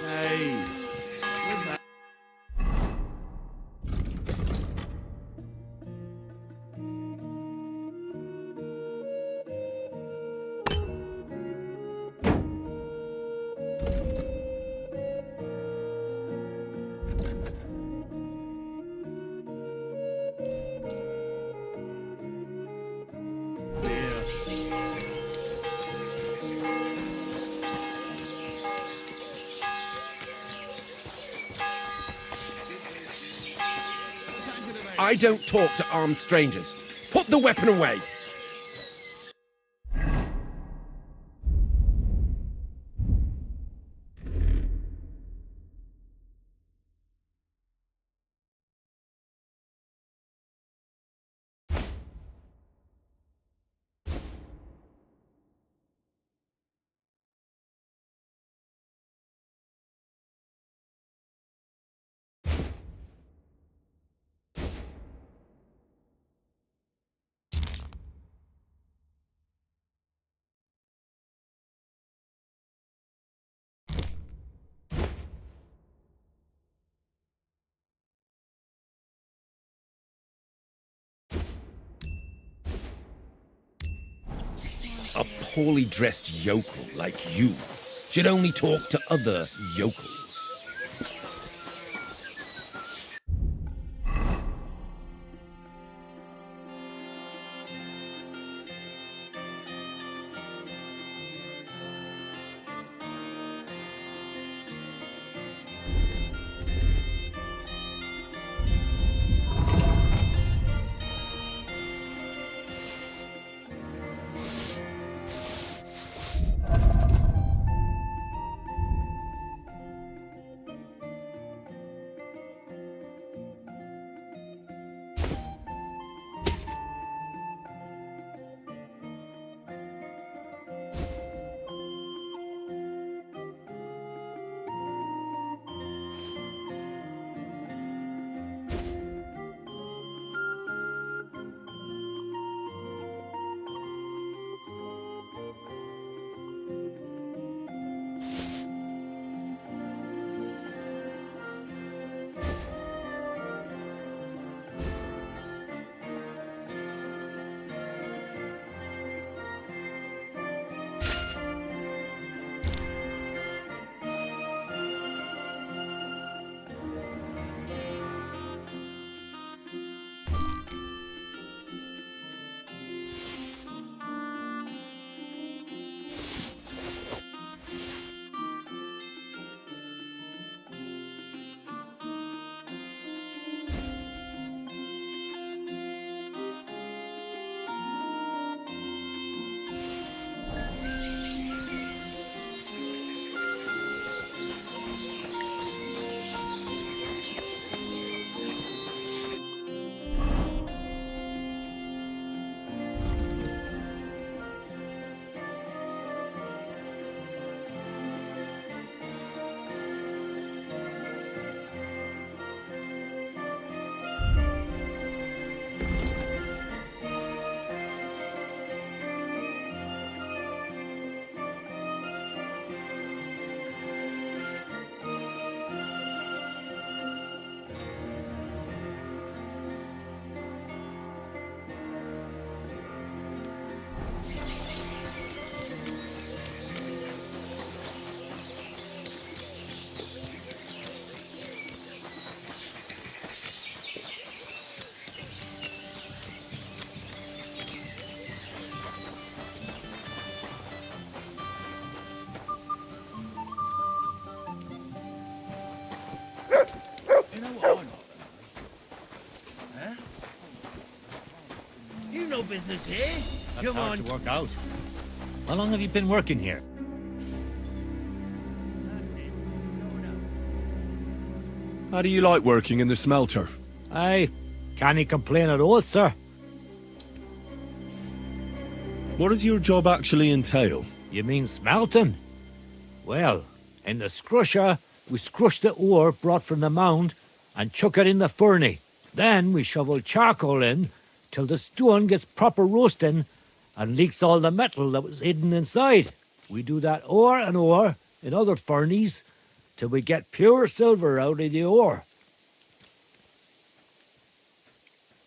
Hey. I don't talk to armed strangers. Put the weapon away! A poorly dressed yokel like you should only talk to other yokels. You know what I know? Huh? You no business here. That's Come hard on. to work out. How long have you been working here? How do you like working in the smelter? Aye, can't complain at all, sir. What does your job actually entail? You mean smelting? Well, in the scrusher, we scrush the ore brought from the mound and chuck it in the furnace. Then we shovel charcoal in till the stone gets proper roasting and leaks all the metal that was hidden inside. We do that o'er and o'er in other furnaces till we get pure silver out of the ore.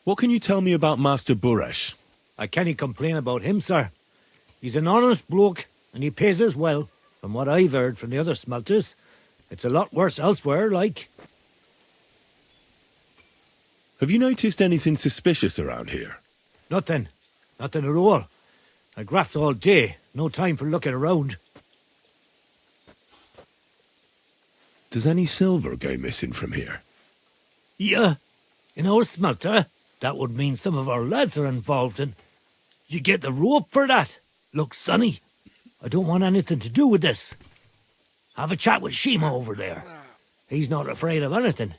What can you tell me about Master Buresh? I can't complain about him, sir. He's an honest bloke, and he pays us well. From what I've heard from the other smelters, it's a lot worse elsewhere, like. Have you noticed anything suspicious around here? Nothing. Nothing at all. I graft all day. No time for looking around. Does any silver go missing from here? Yeah. In our smelter, that would mean some of our lads are involved in. You get the rope for that. Look, Sonny, I don't want anything to do with this. Have a chat with Shima over there. He's not afraid of anything.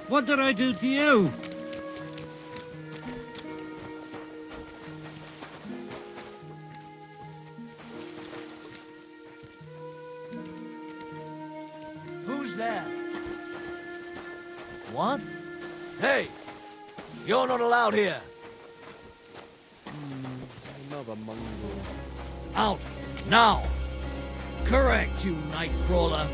What did I do to you? Who's there? What? Hey! You're not allowed here! Another mongrel. Out! Now! Correct, you nightcrawler!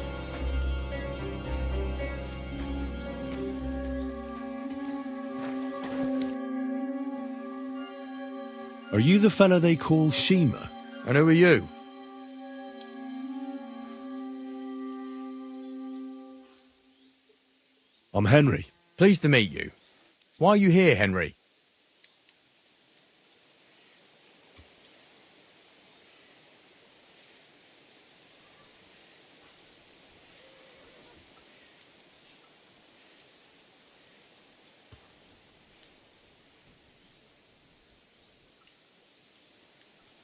Are you the fella they call Shima? And who are you? I'm Henry. Pleased to meet you. Why are you here, Henry?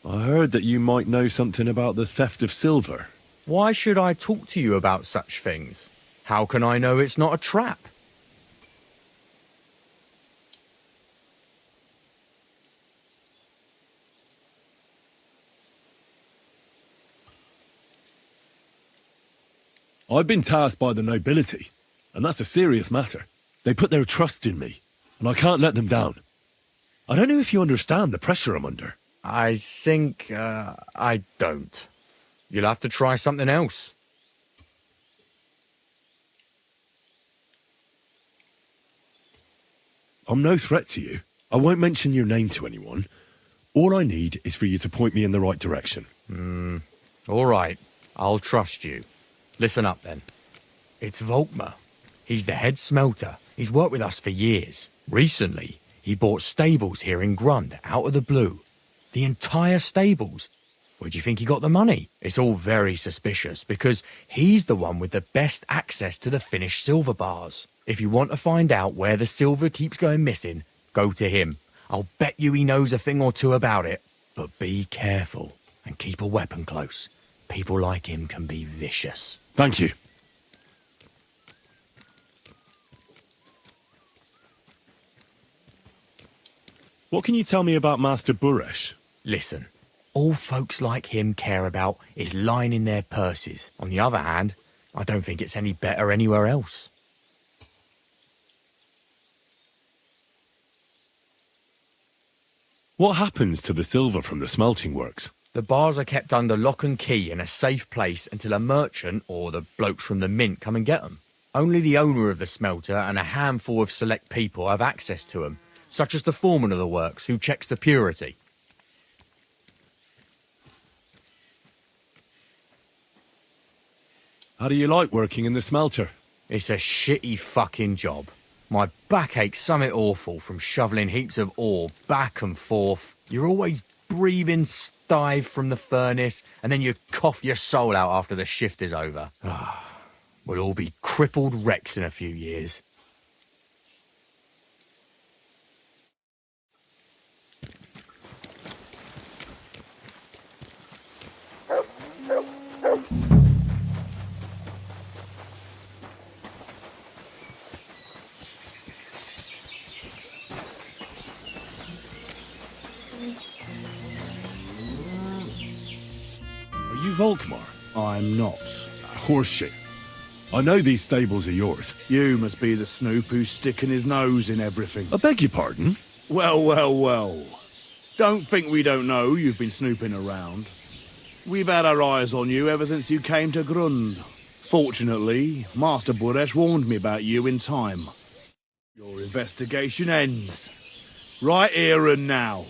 I heard that you might know something about the theft of silver. Why should I talk to you about such things? How can I know it's not a trap? I've been tasked by the nobility, and that's a serious matter. They put their trust in me, and I can't let them down. I don't know if you understand the pressure I'm under. I think, I don't. You'll have to try something else. I'm no threat to you. I won't mention your name to anyone. All I need is for you to point me in the right direction. All right. I'll trust you. Listen up, then. It's Volkmar. He's the head smelter. He's worked with us for years. Recently, he bought stables here in Grund, out of the blue. The entire stables. Where do you think he got the money? It's all very suspicious, because he's the one with the best access to the finished silver bars. If you want to find out where the silver keeps going missing, go to him. I'll bet you he knows a thing or two about it. But be careful, and keep a weapon close. People like him can be vicious. Thank you. What can you tell me about Master Buresh? Listen, all folks like him care about is lining their purses. On the other hand, I don't think it's any better anywhere else. What happens to the silver from the smelting works? The bars are kept under lock and key in a safe place until a merchant or the blokes from the mint come and get them. Only the owner of the smelter and a handful of select people have access to them, such as the foreman of the works, who checks the purity. How do you like working in the smelter? It's a shitty fucking job. My back aches something awful from shoveling heaps of ore back and forth. You're always breathing stive from the furnace, and then you cough your soul out after the shift is over. We'll all be crippled wrecks in a few years. Are you Volkmar? I'm not. Horseshit. I know these stables are yours. You must be the snoop who's sticking his nose in everything. I beg your pardon? Well, well, well. Don't think we don't know you've been snooping around. We've had our eyes on you ever since you came to Grund. Fortunately, Master Buresh warned me about you in time. Your investigation ends. Right here and now.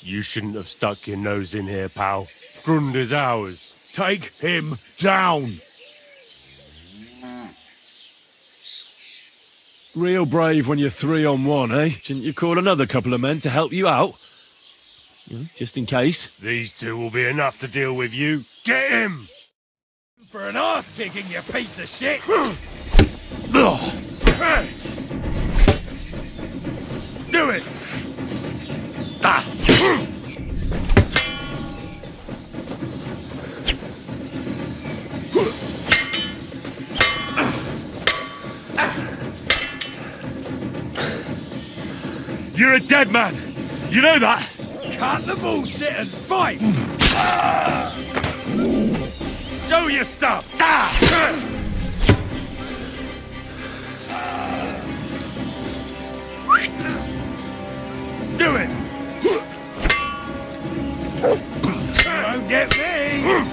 You shouldn't have stuck your nose in here, pal. Grund is ours. Take him down! Real brave when you're 3 on 1, eh? Shouldn't you call another couple of men to help you out? Just in case. These two will be enough to deal with you. Get him! For an arse kicking, you piece of shit! Do it! Ah. You're a dead man! You know that? Cut the bullshit and fight! Show your stuff! Do it! Don't get me!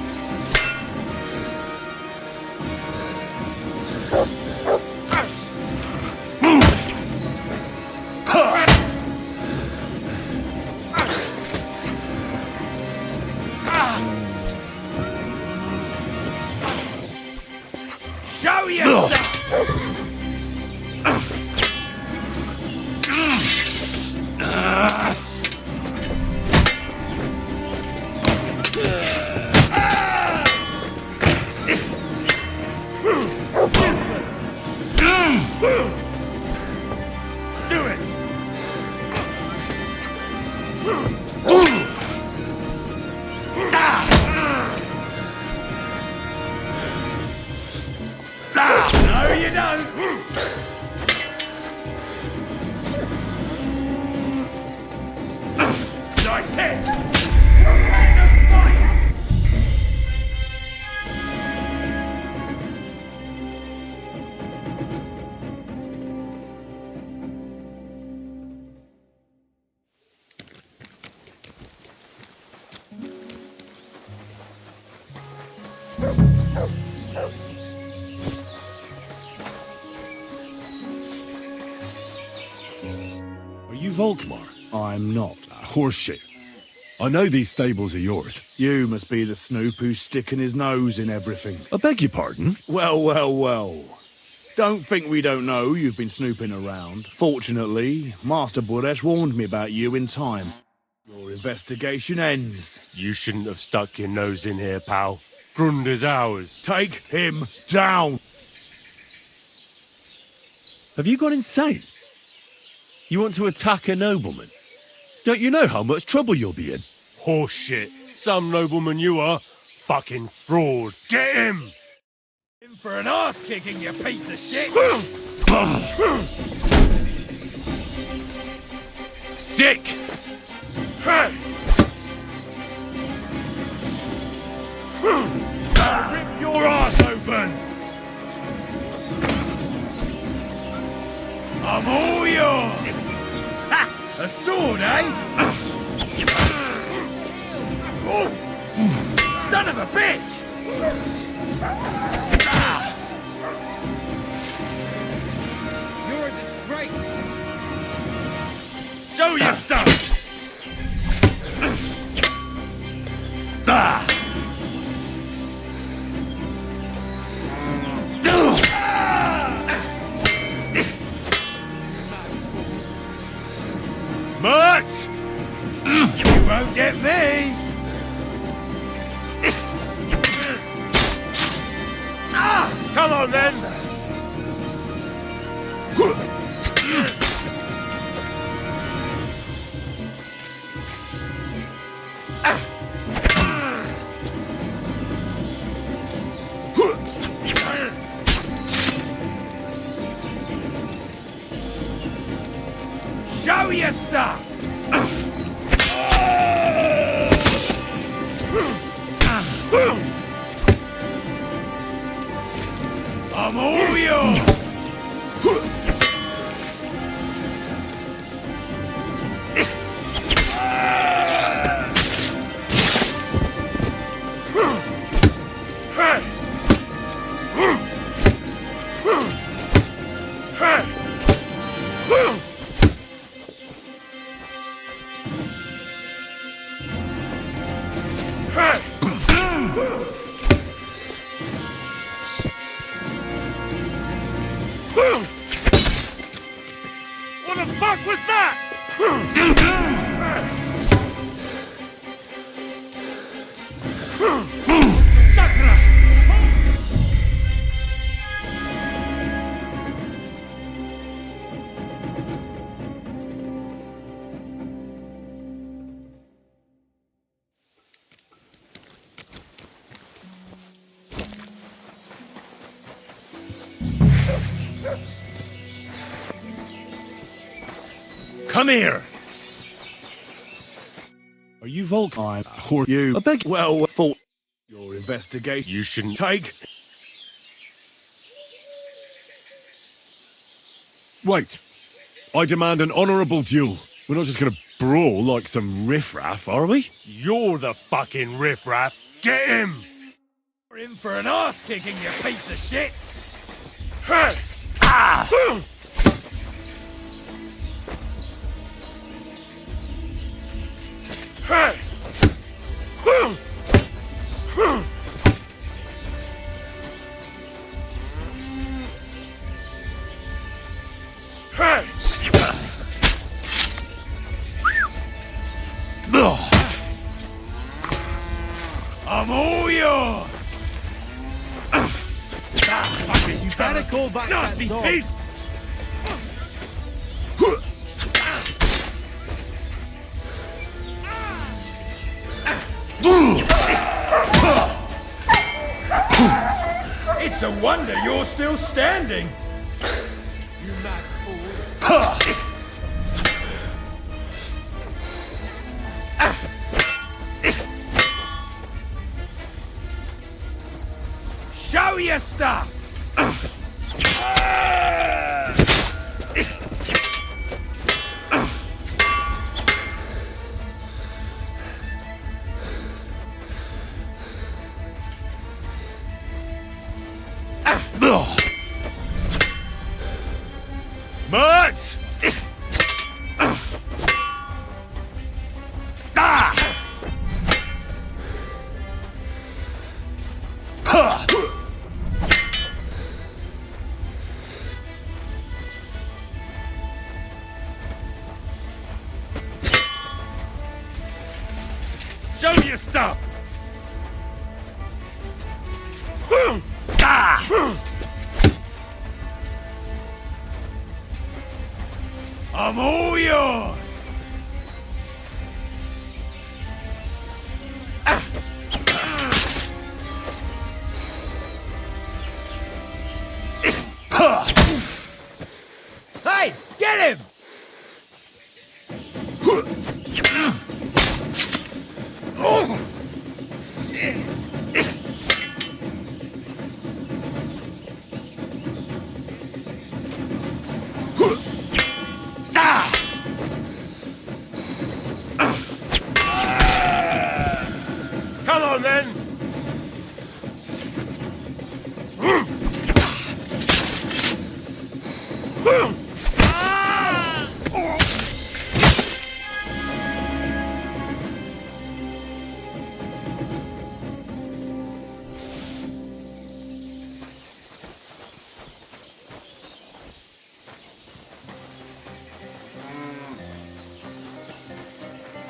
Show your stuff! Do it! No, you don't! Nice hit! Are you Volkmar? I'm not. Horseshit. I know these stables are yours. You must be the snoop who's sticking his nose in everything. I beg your pardon? Well, well, well. Don't think we don't know you've been snooping around. Fortunately, Master Buresh warned me about you in time. Your investigation ends. You shouldn't have stuck your nose in here, pal. Grund is ours. Take him down! Have you gone insane? You want to attack a nobleman? Don't you know how much trouble you'll be in? Horseshit. Some nobleman you are. Fucking fraud. Get him! In for an arse kicking, you piece of shit! Sick! Rip your ass open! I'm all yours! Ha! A sword, eh? Oh. Son of a bitch! You're a disgrace! Show your stuff! Ah! Much! You won't get me! Come on then! Show your stuff! I'm all What the fuck was that? Come here! Are you Volk? Or you? I beg. Well, thought your investigation you shouldn't take. Wait. I demand an honourable duel. We're not just gonna brawl like some riffraff, are we? You're the fucking riffraff. Get him! You're in for an ass kicking, you piece of shit! I'm all yours! You better call back Nasty that dog. beast! It's a wonder you're still standing! You mad fool. Show your stuff! Mutt! Show me your stuff! I'm all yours! Hey, get him! Come on then!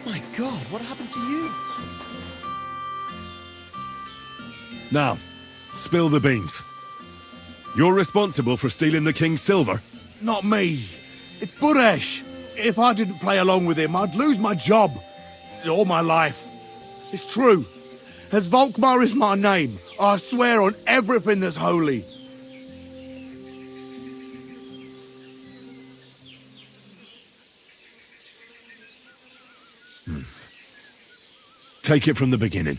My God, what happened to you? Now, spill the beans. You're responsible for stealing the king's silver? Not me. It's Buresh. If I didn't play along with him, I'd lose my job. All my life. It's true. As Volkmar is my name, I swear on everything that's holy. Take it from the beginning.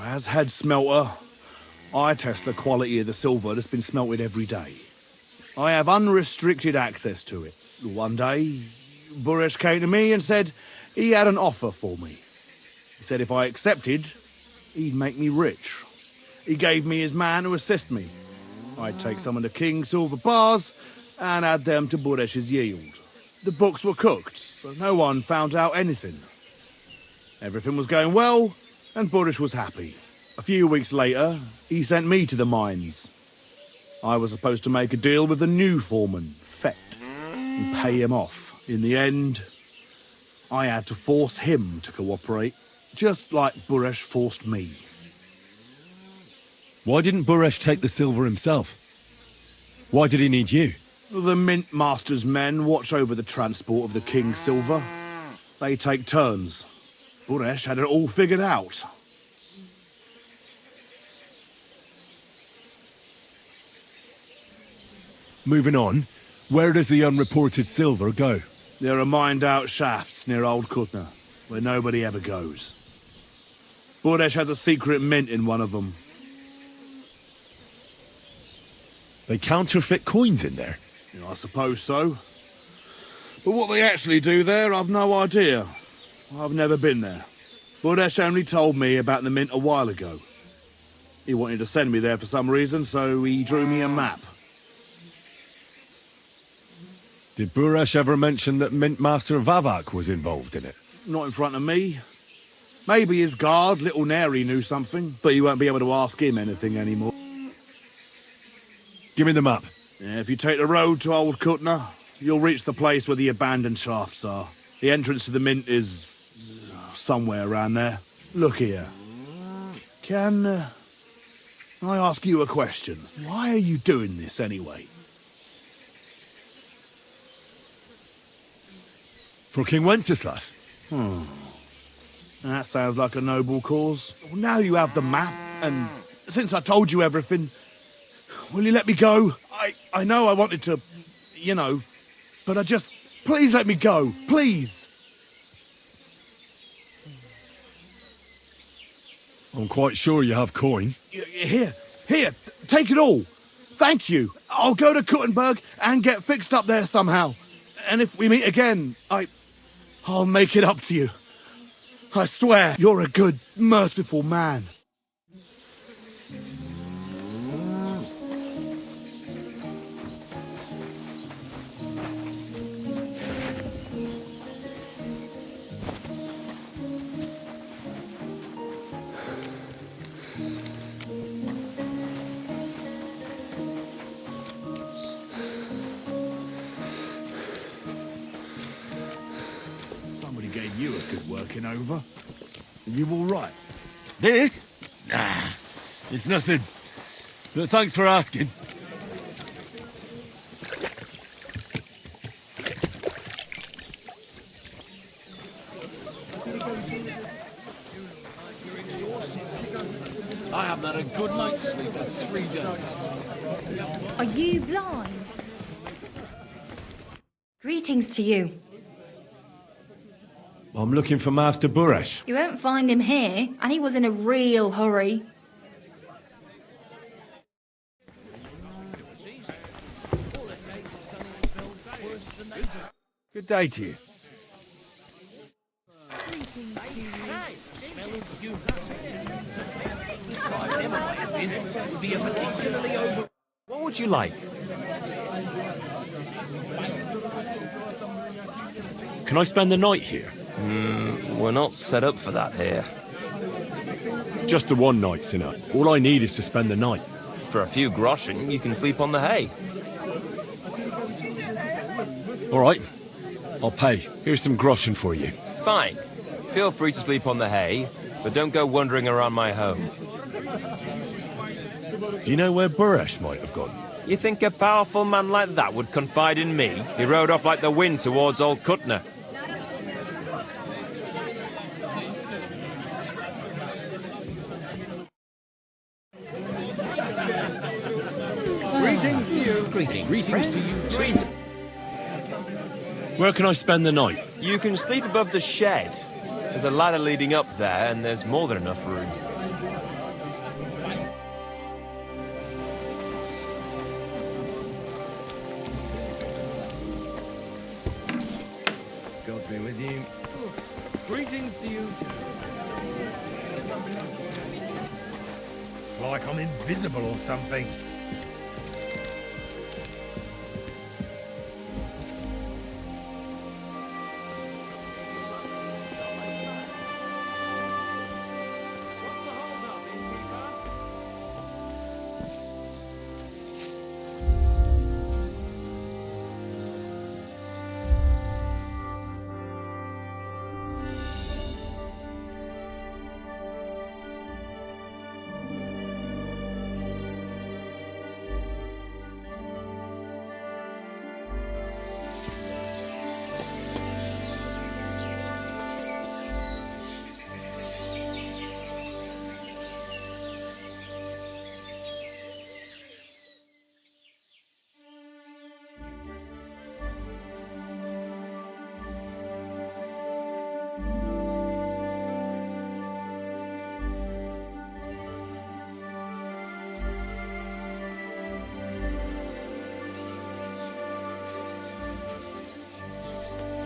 As head smelter, I test the quality of the silver that's been smelted every day. I have unrestricted access to it. One day, Buresh came to me and said he had an offer for me. He said if I accepted, he'd make me rich. He gave me his man to assist me. I'd take some of the king's silver bars and add them to Buresh's yield. The books were cooked, so no one found out anything. Everything was going well And Burish was happy. A few weeks later, he sent me to the mines. I was supposed to make a deal with the new foreman, Fett, and pay him off. In the end, I had to force him to cooperate, just like Burish forced me. Why didn't Buresh take the silver himself? Why did he need you? The Mint Master's men watch over the transport of the King's silver. They take turns. Buresh had it all figured out. Moving on, where does the unreported silver go? There are mined-out shafts near Old Kutna, where nobody ever goes. Buresh has a secret mint in one of them. They counterfeit coins in there? I suppose so. But what they actually do there, I've no idea. I've never been there. Buresh only told me about the mint a while ago. He wanted to send me there for some reason, so he drew me a map. Did Buresh ever mention that Mint Master Vavak was involved in it? Not in front of me. Maybe his guard, Little Neri, knew something, but you won't be able to ask him anything anymore. Give me the map. Yeah, if you take the road to Old Kutna, you'll reach the place where the abandoned shafts are. The entrance to the mint is somewhere around there. Look here. Can I ask you a question? Why are you doing this anyway? For King Wenceslas? That sounds like a noble cause. Well, now you have the map, and since I told you everything, will you let me go? I know I wanted to, but please let me go, please. I'm quite sure you have coin. Here, take it all. Thank you. I'll go to Kuttenberg and get fixed up there somehow. And if we meet again, I'll make it up to you. I swear, you're a good, merciful man. Gave you a good working over. Are you all right? This? Nah, it's nothing. But thanks for asking. I haven't had a good night's sleep for 3 days. Are you blind? Greetings to you. I'm looking for Master Buresh. You won't find him here, and he was in a real hurry. Good day to you. What would you like? Can I spend the night here? We're not set up for that here. Just the one night's enough. All I need is to spend the night. For a few groschen, you can sleep on the hay. All right. I'll pay. Here's some groschen for you. Fine. Feel free to sleep on the hay, but don't go wandering around my home. Do you know where Buresh might have gone? You think a powerful man like that would confide in me? He rode off like the wind towards Old Kutna. Greetings to you. Greetings to you. Greetings. Where can I spend the night? You can sleep above the shed. There's a ladder leading up there, and there's more than enough room. God be with you. Greetings to you. It's like I'm invisible or something.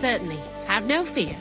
Certainly. Have no fear.